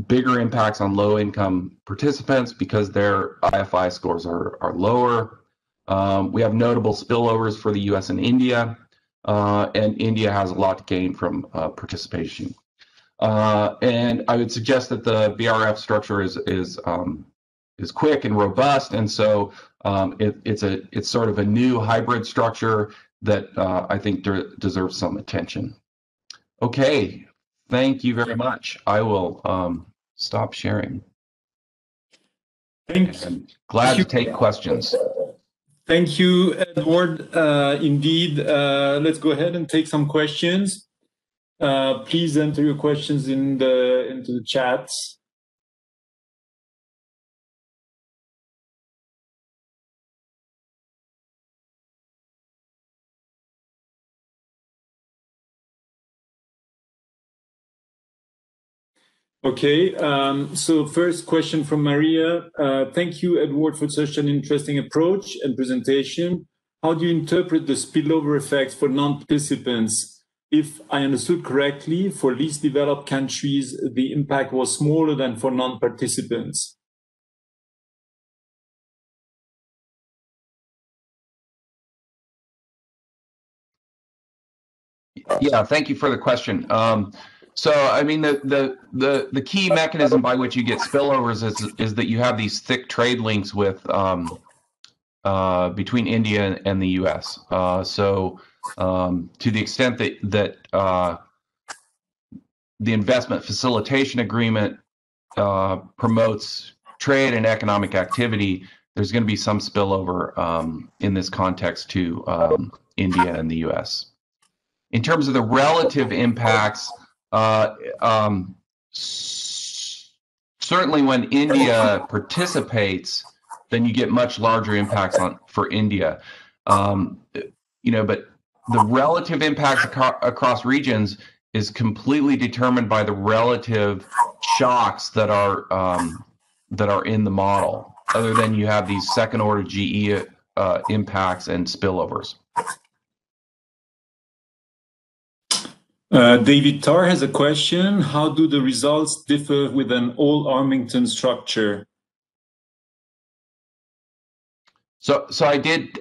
bigger impacts on low-income participants because their IFI scores are lower. We have notable spillovers for the US and India, and India has a lot to gain from participation. And I would suggest that the BRF structure is quick and robust, and so it's sort of a new hybrid structure that I think deserves some attention. Okay, thank you very much. I will stop sharing. Thanks. I'm glad to take questions. Thank you, Edward. Indeed, let's go ahead and take some questions. Please enter your questions into the chats. Okay, so first question from Maria. Thank you, Edward, for such an interesting approach and presentation. How do you interpret the spillover effects for non-participants? If I understood correctly, for least developed countries, the impact was smaller than for non-participants. Yeah, thank you for the question. So, I mean, the key mechanism by which you get spillovers is that you have these thick trade links with between India and the U.S. So to the extent that the investment facilitation agreement promotes trade and economic activity, there's going to be some spillover in this context to India and the U.S. In terms of the relative impacts, certainly when India participates, then you get much larger impacts for India. You know, but the relative impacts across regions is completely determined by the relative shocks that are in the model, other than you have these second-order GE impacts and spillovers. David Tarr has a question. How do the results differ with an all-Armington structure? So I did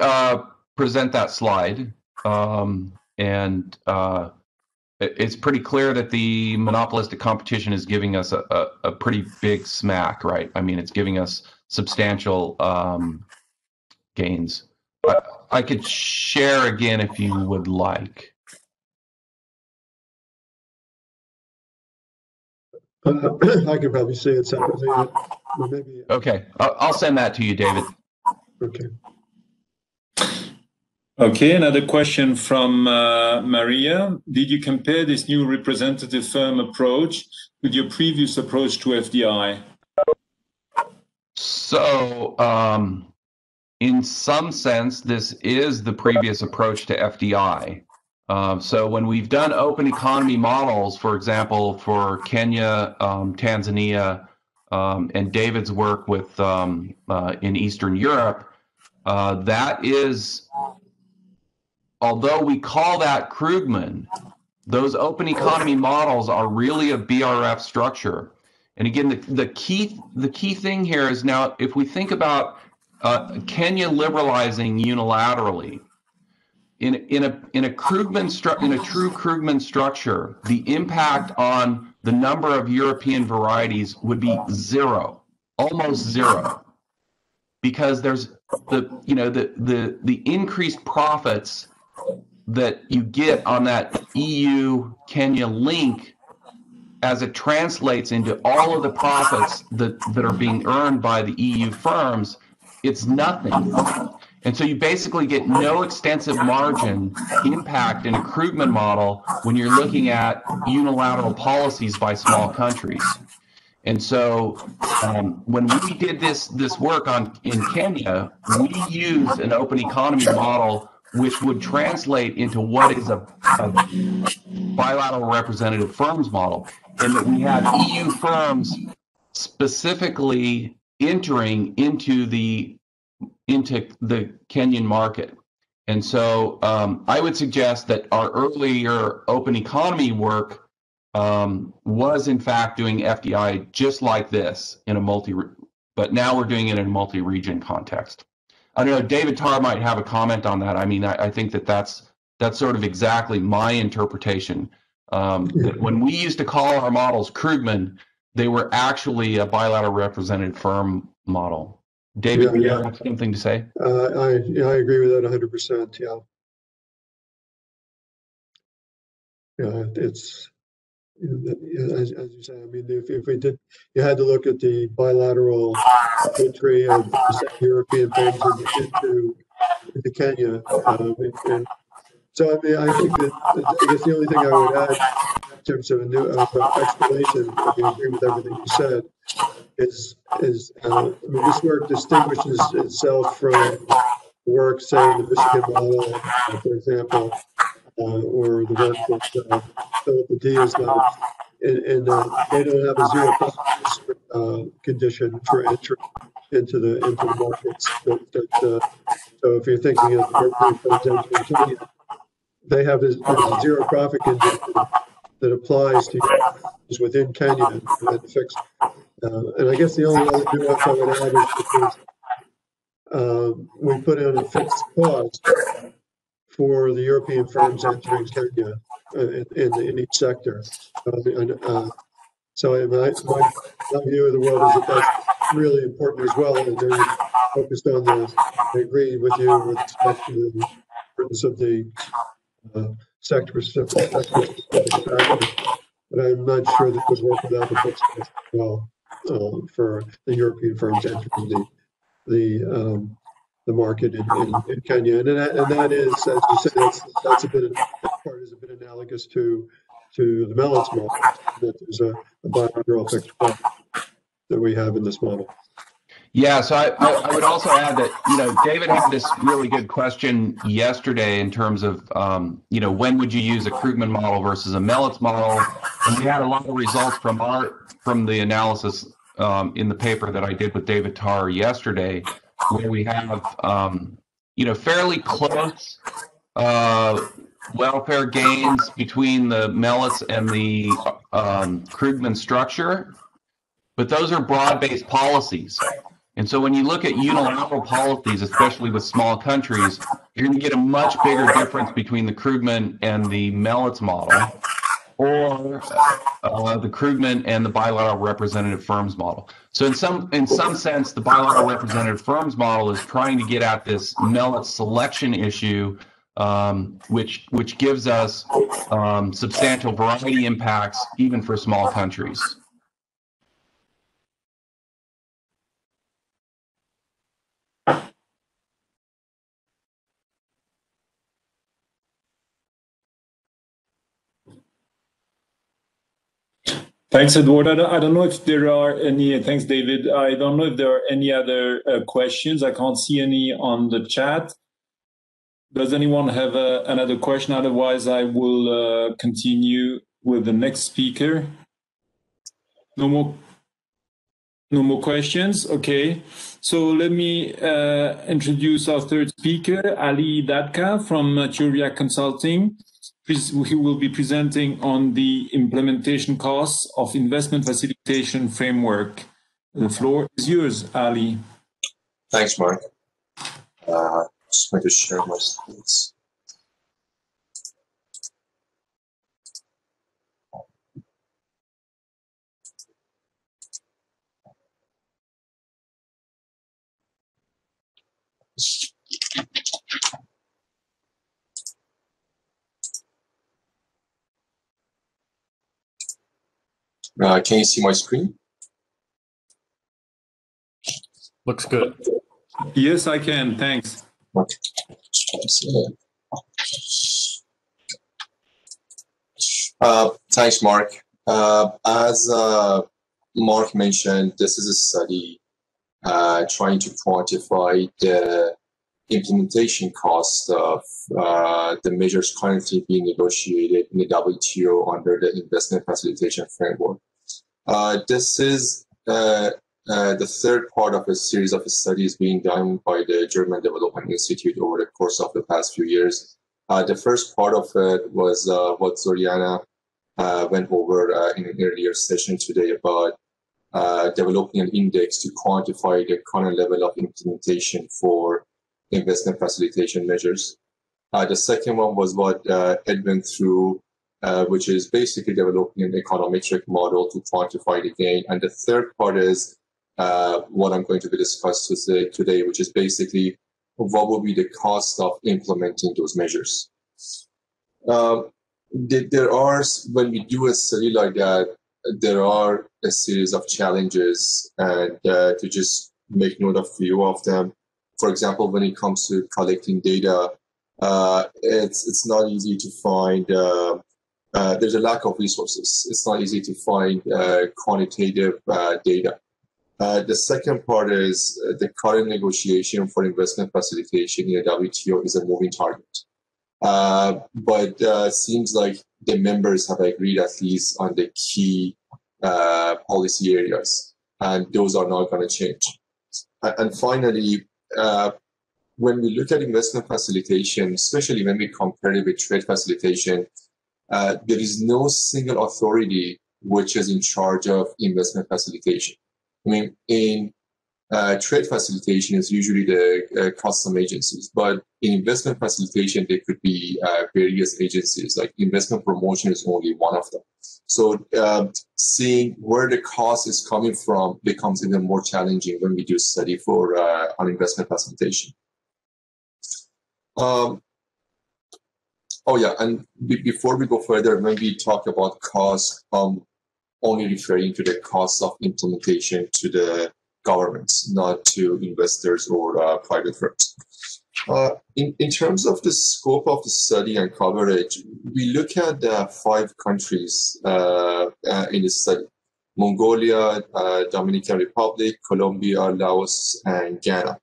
present that slide, and it's pretty clear that the monopolistic competition is giving us a pretty big smack, right? I mean, it's giving us substantial gains. I could share again if you would like. I could probably see it separately, but maybe. Okay, I'll send that to you, David. Okay. Okay, another question from Maria. Did you compare this new representative firm approach with your previous approach to FDI? So, in some sense, this is the previous approach to FDI. So when we've done open economy models, for example, for Kenya, Tanzania, and David's work with in Eastern Europe, that is, although we call that Krugman, those open economy models are really a BRF structure. And again, the key thing here is now, if we think about Kenya liberalizing unilaterally, in a Krugman in a true Krugman structure, the impact on the number of European varieties would be zero, almost zero, because there's the increased profits that you get on that EU-Kenya link as it translates into all of the profits that are being earned by the EU firms, it's nothing. And so you basically get no extensive margin impact in a Krugman model when you're looking at unilateral policies by small countries. And so when we did this work in Kenya, we used an open economy model which would translate into what is a bilateral representative firms model, and that we had EU firms specifically entering into the Kenyan market. And so I would suggest that our earlier open economy work was in fact doing FDI just like this in a but now we're doing it in a multi-region context. I don't know, David Tarr might have a comment on that. I mean, I think that's sort of exactly my interpretation. That when we used to call our models Krugman, they were actually a bilateral representative firm model. David, do you have something to say? I agree with that 100%. Yeah. Yeah, it's as you say. I mean, if we did, you had to look at the bilateral entry of European firms into Kenya. And so I mean, I think that I guess the only thing I would add in terms of a new explanation, if you agree with everything you said, is I mean, this work distinguishes itself from work, say, in the Michigan model, for example, or the work that Philip D has done, and they don't have a zero profit condition for entry into the markets. So if you're thinking of European firms entering Kenya, they have a zero profit condition that applies to within Kenya and fixed. And I guess the only other nuance I would add is because we put in a fixed cost for the European firms entering Kenya in each sector. So my view of the world is that that's really important as well, and they're focused on I agree with you with respect to the importance of the sector-specific factors, but I'm not sure that would work without the book as well for the European firms entering the market in Kenya, and that is, as you said, that's a bit, that part is a bit analogous to the Mellitt's model, that there's a bilateral fixed cost that we have in this model. Yeah, so I would also add that, David had this really good question yesterday in terms of, when would you use a Krugman model versus a Mellitt's model? And we had a lot of results from the analysis in the paper that I did with David Tarr yesterday, where we have, fairly close welfare gains between the Mellitt's and the Krugman structure, but those are broad-based policies. And so when you look at unilateral policies, especially with small countries, you're going to get a much bigger difference between the Krugman and the Mellitt's model, or the Krugman and the bilateral representative firms model. So in some sense, the bilateral representative firms model is trying to get at this Mellitt selection issue, which gives us substantial variety impacts even for small countries. Thanks, Edward. I don't know if there are any, thanks, David. I don't know if there are any other questions. I can't see any on the chat. Does anyone have another question? Otherwise, I will continue with the next speaker. No more questions? Okay. So let me introduce our third speaker, Ali Dadka from GTAP Consulting. He will be presenting on the implementation costs of investment facilitation framework. The floor is yours, Ali. Thanks, Mark. Just going to share my slides. Can you see my screen? Looks good. Yes, I can. Thanks. Okay. Thanks, Mark. As Mark mentioned, this is a study trying to quantify the implementation cost of the measures currently being negotiated in the WTO under the investment facilitation framework. This is the third part of a series of studies being done by the German Development Institute over the course of the past few years. The first part of it was what Zoriana went over in an earlier session today about developing an index to quantify the current level of implementation for investment facilitation measures. The second one was what Edwin threw, which is basically developing an econometric model to quantify the gain. And the third part is what I'm going to be discussing today, which is basically what will be the cost of implementing those measures. There are, when we do a study like that, there are a series of challenges, and to just make note of a few of them. For example, when it comes to collecting data, it's not easy to find, there's a lack of resources. It's not easy to find quantitative data. The second part is the current negotiation for investment facilitation in the WTO is a moving target. But seems like the members have agreed at least on the key policy areas, and those are not going to change. And finally, when we look at investment facilitation, especially when we compare it with trade facilitation, there is no single authority which is in charge of investment facilitation. I mean, in trade facilitation is usually the custom agencies, but in investment facilitation, there could be various agencies, like investment promotion is only one of them. So seeing where the cost is coming from becomes even more challenging when we do study for on investment facilitation. Oh yeah, and before we go further, when we talk about cost, only referring to the cost of implementation to the governments, not to investors or private firms. In terms of the scope of the study and coverage, we look at 5 countries in the study: Mongolia, Dominican Republic, Colombia, Laos, and Ghana.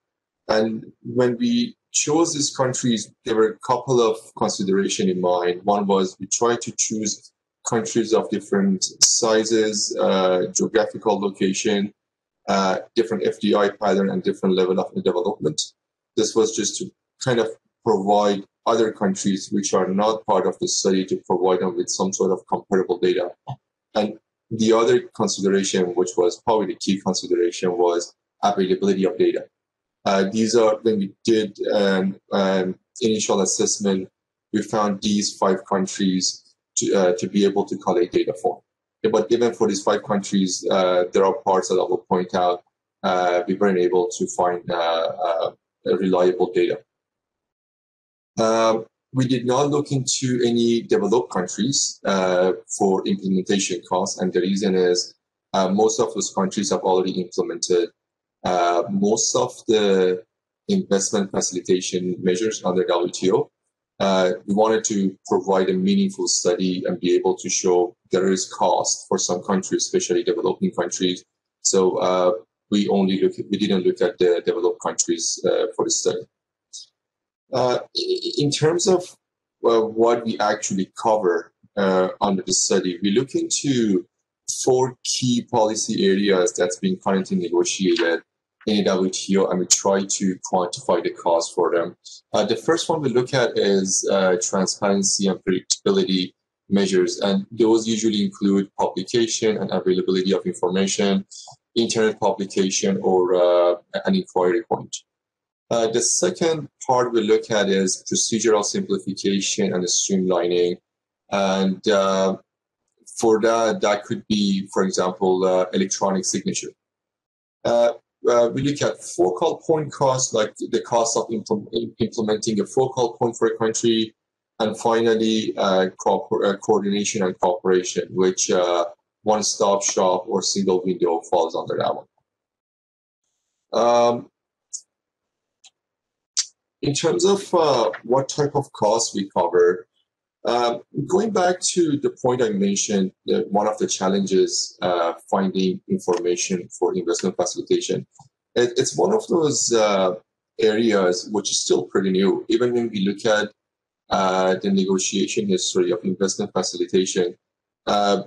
And when we chose these countries, there were a couple of considerations in mind. One was we tried to choose countries of different sizes, geographical location, different FDI pattern, and different level of development. This was just to kind of provide other countries which are not part of the study, to provide them with some sort of comparable data. And the other consideration, which was probably the key consideration, was availability of data. These are, when we did an initial assessment, we found these 5 countries to be able to collect data for. But even for these 5 countries, there are parts that I will point out we weren't able to find reliable data. We did not look into any developed countries for implementation costs, and the reason is most of those countries have already implemented most of the investment facilitation measures under WTO. We wanted to provide a meaningful study and be able to show there is cost for some countries, especially developing countries. So we didn't look at the developed countries for the study. In terms of what we actually cover under the study, we look into 4 key policy areas that's being currently negotiated in WTO, and we try to quantify the cost for them. The first one we look at is transparency and predictability measures, and those usually include publication and availability of information, internet publication, or an inquiry point. The second part we look at is procedural simplification and streamlining, and for that could be, for example, electronic signature. We look at focal point costs, like the cost of implementing a focal point for a country, and finally, coordination and cooperation, which one-stop shop or single window falls under that one. In terms of what type of costs we cover, going back to the point I mentioned, that one of the challenges finding information for investment facilitation, it's one of those areas which is still pretty new. Even when we look at the negotiation history of investment facilitation, I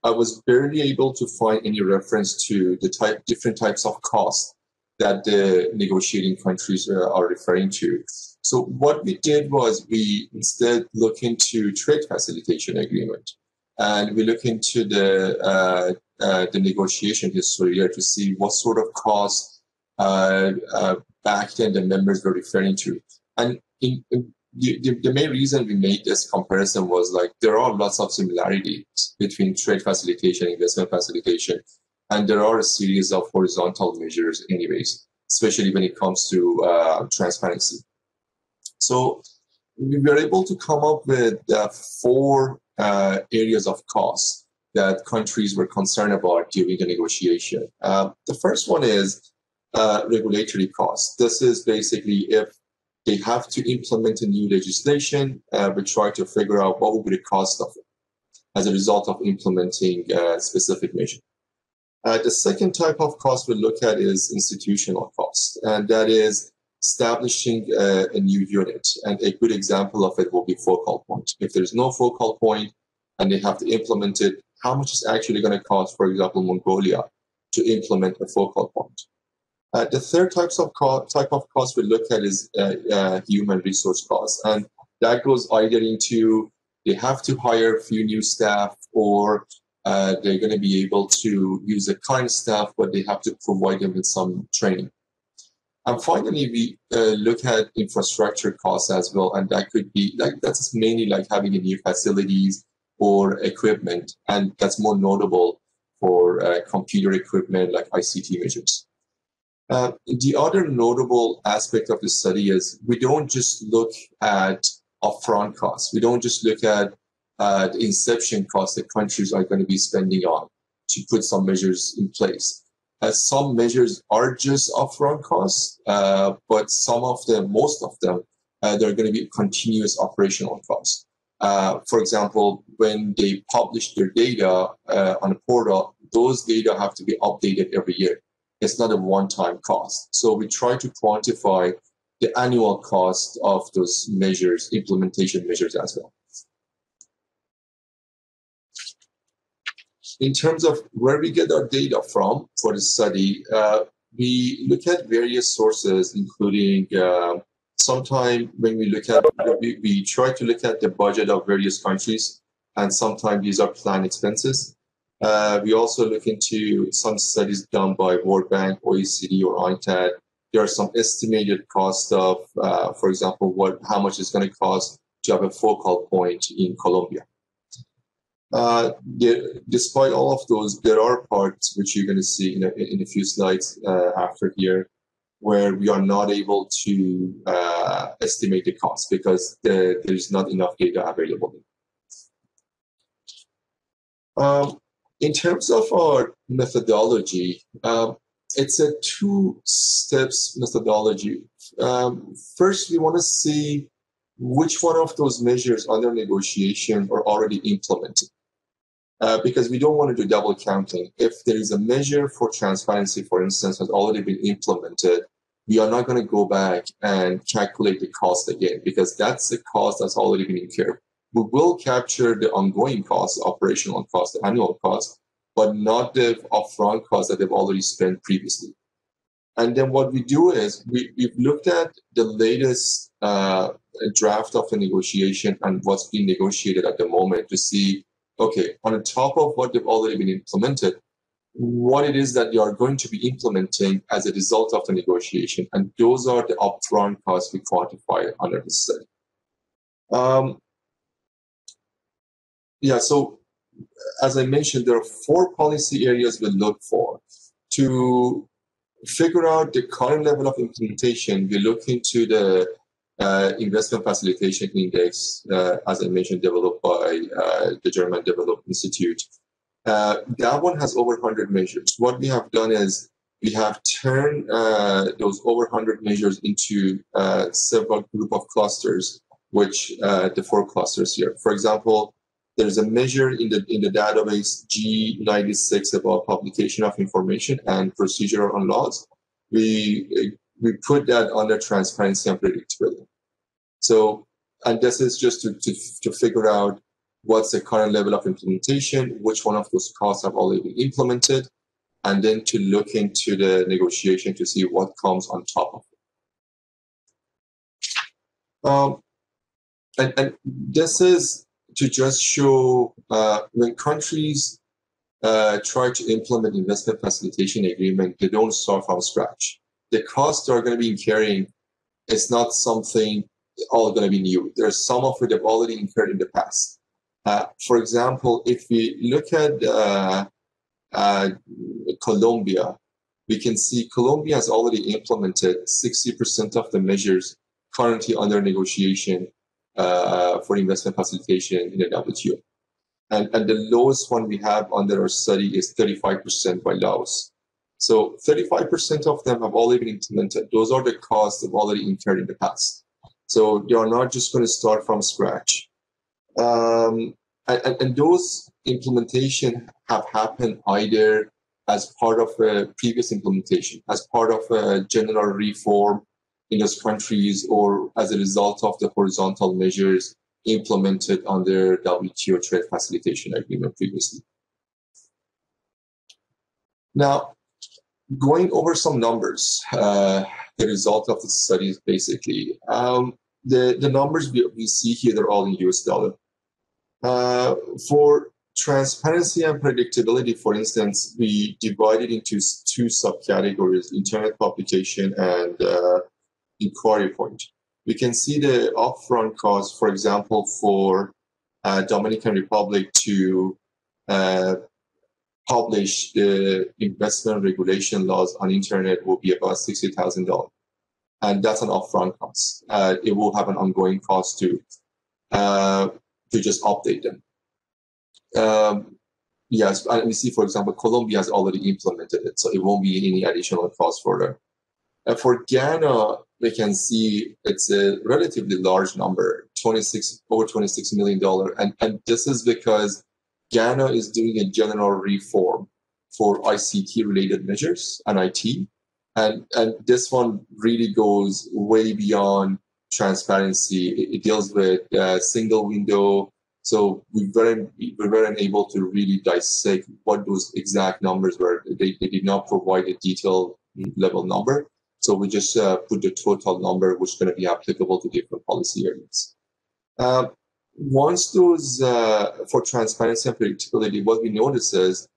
was barely able to find any reference to the different types of costs that the negotiating countries are referring to. So what we did was we instead look into trade facilitation agreement, and we look into the negotiation history here to see what sort of costs back then the members were referring to. And the main reason we made this comparison was, like, there are lots of similarities between trade facilitation and investment facilitation, and there are a series of horizontal measures anyways, especially when it comes to transparency. So we were able to come up with 4 areas of cost that countries were concerned about during the negotiation. The first one is regulatory costs. This is basically if they have to implement a new legislation, we try to figure out what would be the cost of it as a result of implementing a specific measure. The second type of cost we look at is institutional cost, and that is establishing a new unit. And a good example of it will be focal point. If there's no focal point and they have to implement it, how much is actually going to cost, for example, Mongolia to implement a focal point? The third type of cost we look at is human resource costs, and that goes either into they have to hire a few new staff, or they're going to be able to use the current staff, but they have to provide them with some training. And finally, we look at infrastructure costs as well, and that could be that's mainly like having a new facilities or equipment, and that's more notable for computer equipment like ICT measures. The other notable aspect of the study is we don't just look at upfront costs. We don't just look at the inception costs that countries are going to be spending on to put some measures in place. Some measures are just upfront costs, but some of them, most of them, they're going to be continuous operational costs. For example, when they publish their data on a portal, those data have to be updated every year. It's not a one-time cost. So we try to quantify the annual cost of those measures, implementation measures as well. In terms of where we get our data from for the study, we look at various sources, including sometime when we look at, we try to look at the budget of various countries, and sometimes these are planned expenses. We also look into some studies done by World Bank, OECD, or Untitled. There are some estimated costs of, for example, how much it's going to cost to have a focal point in Colombia. Despite all of those, there are parts which you're going to see in a few slides after here, where we are not able to estimate the cost because there is not enough data available. In terms of our methodology, it's a two-steps methodology. First, we want to see which one of those measures under negotiation are already implemented. Because we don't want to do double counting. If there is a measure for transparency, for instance, has already been implemented, we are not going to go back and calculate the cost again, because that's the cost that's already been incurred. We will capture the ongoing costs, operational costs, the annual costs, but not the upfront costs that they've already spent previously. And then what we do is we've looked at the latest draft of the negotiation and what's being negotiated at the moment to see, okay, on top of what they've already been implemented, what it is that you are going to be implementing as a result of the negotiation. And those are the upfront costs we quantify under the study. So as I mentioned, there are 4 policy areas we look for. To figure out the current level of implementation, we look into the Investment Facilitation Index, as I mentioned, developed by the German Development Institute. That one has over 100 measures. What we have done is we have turned those over 100 measures into several group of clusters, which the 4 clusters here. For example, there's a measure in the database G96 about publication of information and procedural on laws. We put that under transparency and predictability. So, and this is just to figure out what's the current level of implementation, which one of those costs have already been implemented, and then to look into the negotiation to see what comes on top of it. And this is to just show when countries try to implement investment facilitation agreement, they don't start from scratch. The costs they're going to be incurring is not something all going to be new. There's some of it they've already incurred in the past. For example, if we look at Colombia, we can see Colombia has already implemented 60% of the measures currently under negotiation for investment facilitation in the WTO. And the lowest one we have under our study is 35% by Laos. So 35% of them have already been implemented. Those are the costs they've already incurred in the past. So they are not just going to start from scratch. And those implementation have happened either as part of a previous implementation, as part of a general reform in those countries, or as a result of the horizontal measures implemented under WTO trade facilitation agreement previously. Now, going over some numbers, the result of the studies basically, the numbers we see here, they're all in US dollar. For transparency and predictability, for instance, we divided into 2 subcategories: internet publication and inquiry point. We can see the upfront cost, for example, for Dominican Republic to publish the investment regulation laws on internet will be about $60,000. And that's an upfront cost. It will have an ongoing cost to just update them. Yes, and we see, for example, Colombia has already implemented it, so it won't be any additional cost for them. For Ghana, we can see it's a relatively large number, over $26 million. And this is because Ghana is doing a general reform for ICT-related measures and IT. And this one really goes way beyond transparency. It deals with single window. So we weren't able to really dissect what those exact numbers were. They did not provide a detailed level number. So we just put the total number, which is going to be applicable to different policy areas. Once those, for transparency and predictability, what we notice is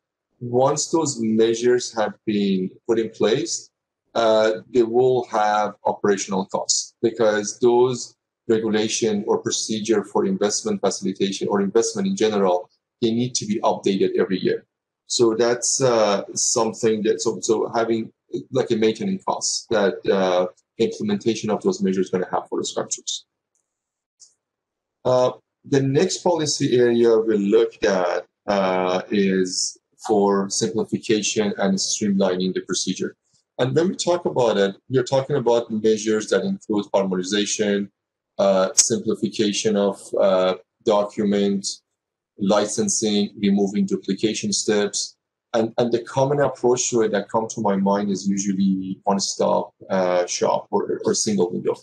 once those measures have been put in place, they will have operational costs because those regulation or procedure for investment facilitation or investment in general, they need to be updated every year. So that's something that, so having like a maintenance cost that implementation of those measures is going to have for the structures. The next policy area we'll look at is for simplification and streamlining the procedure. And when we talk about it, we're talking about measures that include harmonization, simplification of documents, licensing, removing duplication steps. And the common approach to it that comes to my mind is usually one-stop shop or single window.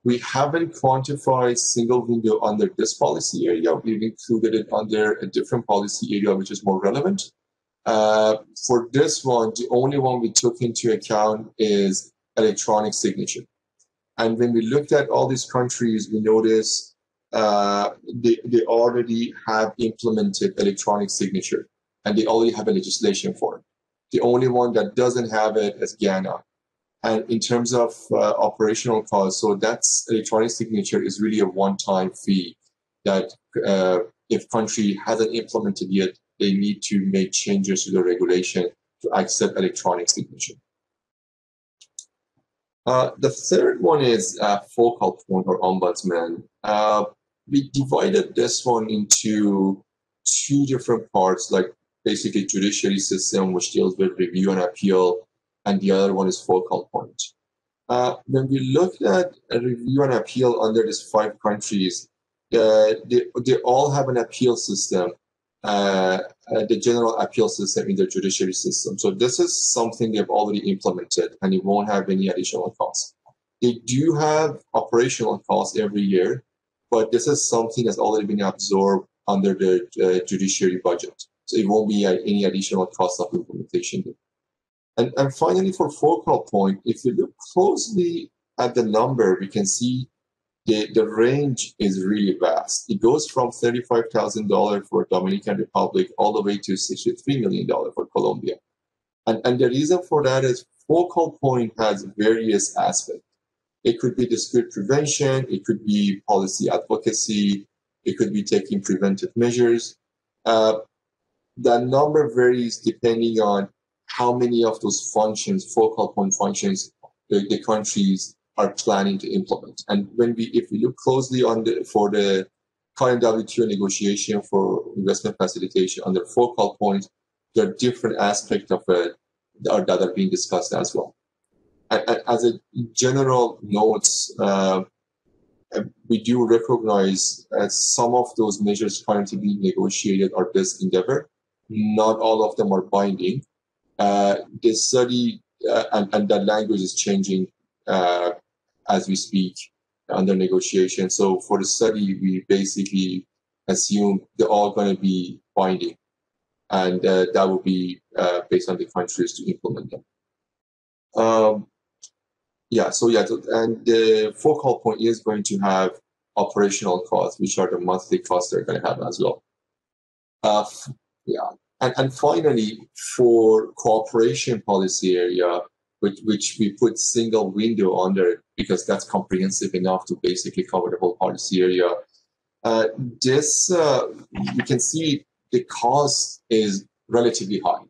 We haven't quantified single window under this policy area. We've included it under a different policy area, which is more relevant. For this one, the only one we took into account is electronic signature. And when we looked at all these countries, we noticed they already have implemented electronic signature, and they already have a legislation for it. The only one that doesn't have it is Ghana. And in terms of operational costs, so that's electronic signature is really a one-time fee that if country hasn't implemented yet, they need to make changes to the regulation to accept electronic signature. The third one is focal point or ombudsman. We divided this one into two different parts, like basically judiciary system, which deals with review and appeal, and the other one is focal point. When we looked at a review and appeal under these 5 countries, they all have an appeal system, the general appeal system in the judiciary system. So this is something they've already implemented, and it won't have any additional costs. They do have operational costs every year, but this is something that's already been absorbed under the judiciary budget. So it won't be any additional cost of implementation. And finally, for focal point, if you look closely at the number, we can see the range is really vast. It goes from $35,000 for Dominican Republic all the way to $63 million for Colombia. And the reason for that is focal point has various aspects. It could be dispute prevention, it could be policy advocacy, it could be taking preventive measures. The number varies depending on how many of those functions, focal point functions, the countries are planning to implement. And if we look closely for the current WTO negotiation for investment facilitation under focal point, there are different aspects of it that are being discussed as well. As a general notes, we do recognize some of those measures currently being negotiated are best endeavor. Not all of them are binding. The study and that language is changing as we speak under negotiation. So for the study, we basically assume they're all going to be binding, and that will be based on the countries to implement them. And the focal point is going to have operational costs, which are the monthly costs they're going to have as well. And finally, for cooperation policy area, which we put single window under because that's comprehensive enough to basically cover the whole policy area. You can see the cost is relatively high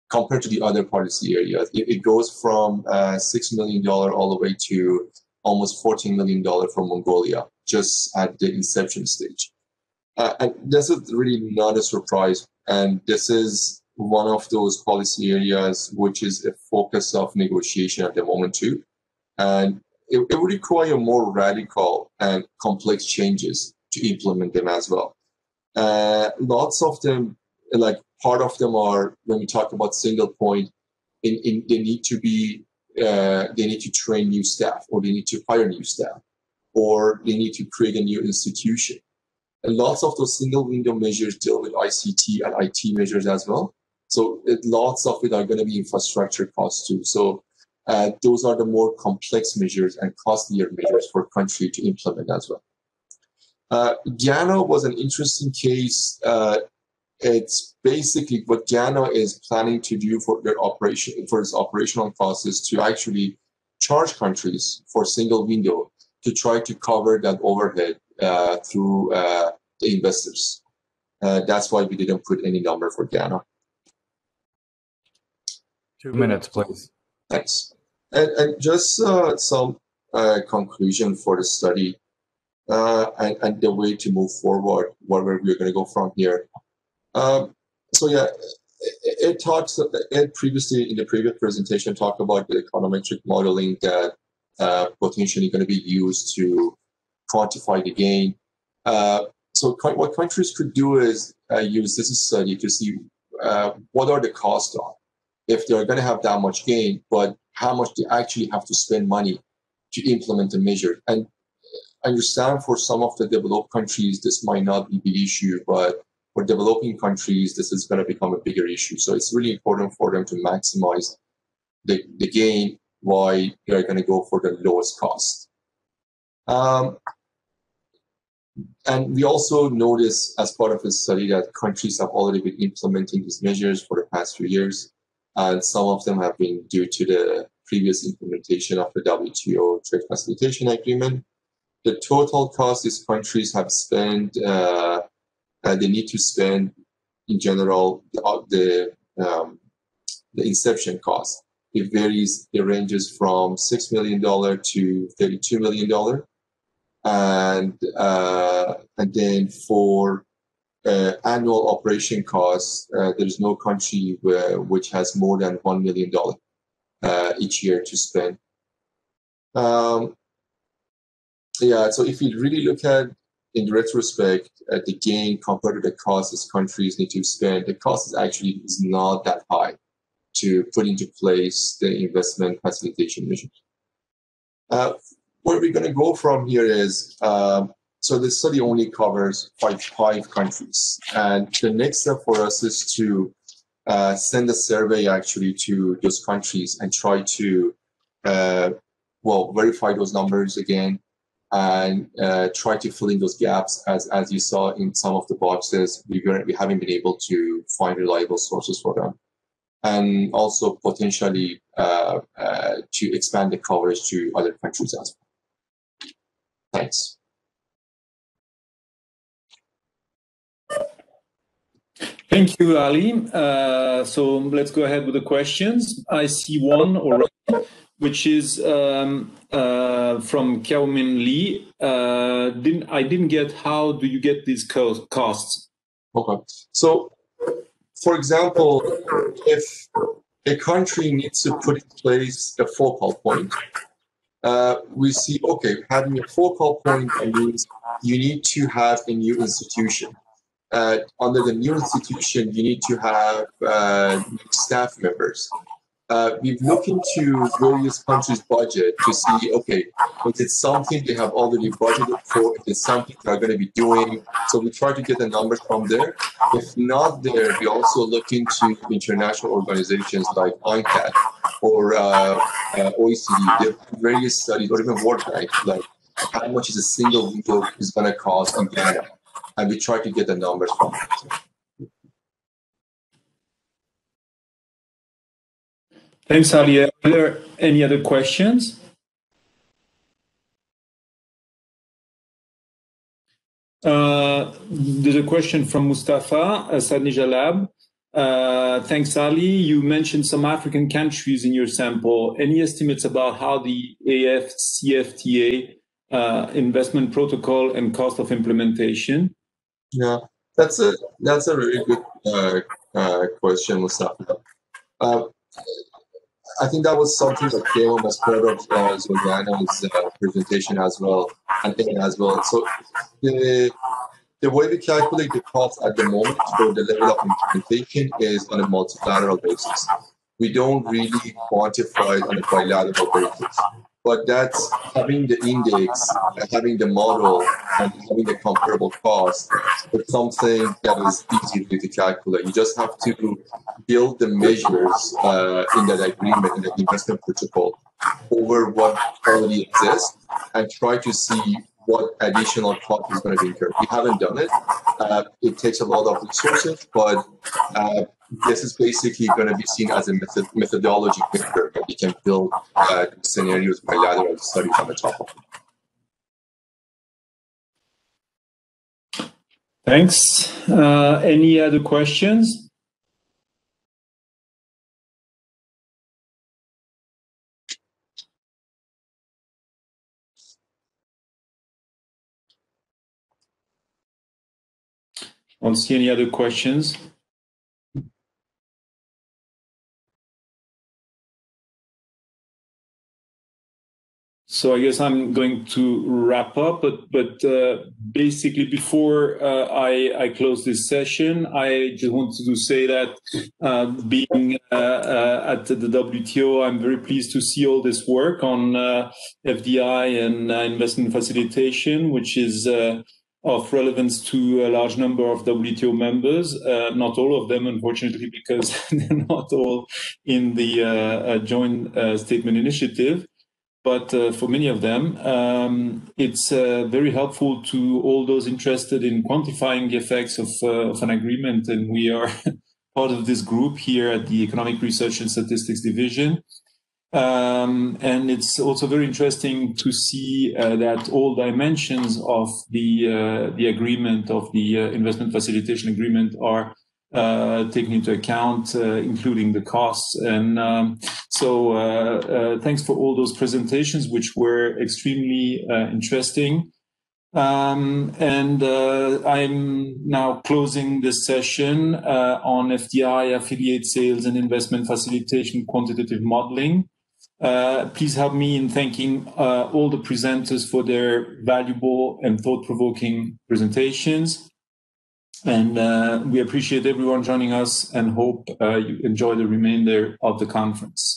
compared to the other policy areas. It goes from $6 million all the way to almost $14 million for Mongolia, just at the inception stage. And this is really not a surprise. And this is one of those policy areas which is a focus of negotiation at the moment too. And it would require more radical and complex changes to implement them as well. Lots of them, like part of them are, when we talk about single point, they need to be, they need to train new staff, or they need to hire new staff, or they need to create a new institution. And lots of those single window measures deal with ICT and IT measures as well. So lots of it are going to be infrastructure costs too. So those are the more complex measures and costlier measures for country to implement as well. Ghana was an interesting case. It's basically what Ghana is planning to do for their operation, for its operational costs, is to actually charge countries for single window to try to cover that overhead through the investors. That's why we didn't put any number for Ghana. 2 minutes, please. Thanks. And just some conclusion for the study and the way to move forward, where we're going to go from here. So yeah, it previously, in the previous presentation, talked about the econometric modeling that potentially going to be used to quantify the gain. So what countries could do is use this study to see what are the costs are, if they're going to have that much gain, but how much they actually have to spend money to implement the measure. And I understand for some of the developed countries, this might not be the issue, but for developing countries, this is going to become a bigger issue. So it's really important for them to maximize the gain while they're going to go for the lowest cost. And we also noticed as part of the study that countries have already been implementing these measures for the past few years, and some of them have been due to the previous implementation of the WTO Trade Facilitation Agreement. The total cost these countries have spent, they need to spend in general, the inception cost. It varies, it ranges from $6 million to $32 million. And then for annual operation costs, there's no country which has more than $1 million each year to spend. Yeah, so if you really look at, in retrospect, at the gain compared to the cost these countries need to spend, the cost is not that high to put into place the investment facilitation measures. Where we're going to go from here is, so the study only covers five countries. And the next step for us is to send a survey actually to those countries and try to, verify those numbers again and try to fill in those gaps. As you saw in some of the boxes, we haven't been able to find reliable sources for them. And also potentially to expand the coverage to other countries as well. Thanks. Thank you, Ali. So let's go ahead with the questions. I see one already, which is from Xiaomin Li. I didn't get, how do you get these costs? Okay. So, for example, if a country needs to put in place a focal point, we see, okay, having a focal point means you need to have a new institution. Under the new institution, you need to have staff members. We've looked into various countries' budget to see, okay, if it's something they have already budgeted for, if it's something they're going to be doing. So we try to get the numbers from there. If not there, we also look into international organizations like Untitled or OECD. There are various studies, or even World Bank, like how much is a single window is going to cost in Ghana. And we try to get the numbers from it. Thanks, Ali. Are there any other questions? There's a question from Mustafa Sadni Jalab. Thanks, Ali. You mentioned some African countries in your sample. Any estimates about how the AFCFTA investment protocol and cost of implementation? Yeah, that's a really good question, Mustafa. I think that was something that came up as part of Zoliana's presentation as well, and Ed as well. So the way we calculate the cost at the moment for the level of implementation is on a multilateral basis. We don't really quantify it on a bilateral basis. But that's having the index, having the model, and having the comparable cost. It's something that is easy to calculate. You just have to build the measures in that agreement, in the investment protocol, over what already exists, and try to see what additional cost is going to be incurred. We haven't done it. It takes a lot of resources, but this is basically going to be seen as a methodology paper that we can build scenarios, bilateral studies on the top of it. Thanks. Any other questions? I don't see any other questions. So I guess I'm going to wrap up, but basically before I close this session, I just wanted to say that being at the WTO, I'm very pleased to see all this work on FDI and investment facilitation, which is of relevance to a large number of WTO members. Not all of them, unfortunately, because they're not all in the joint statement initiative. But for many of them, it's very helpful to all those interested in quantifying the effects of an agreement. And we are part of this group here at the Economic Research and Statistics Division. And it's also very interesting to see that all dimensions of the agreement, of the investment facilitation agreement, are taken into account, including the costs. And so thanks for all those presentations, which were extremely interesting. And I'm now closing this session on FDI, affiliate sales, and investment facilitation quantitative modeling. Please help me in thanking all the presenters for their valuable and thought-provoking presentations. And we appreciate everyone joining us and hope you enjoy the remainder of the conference.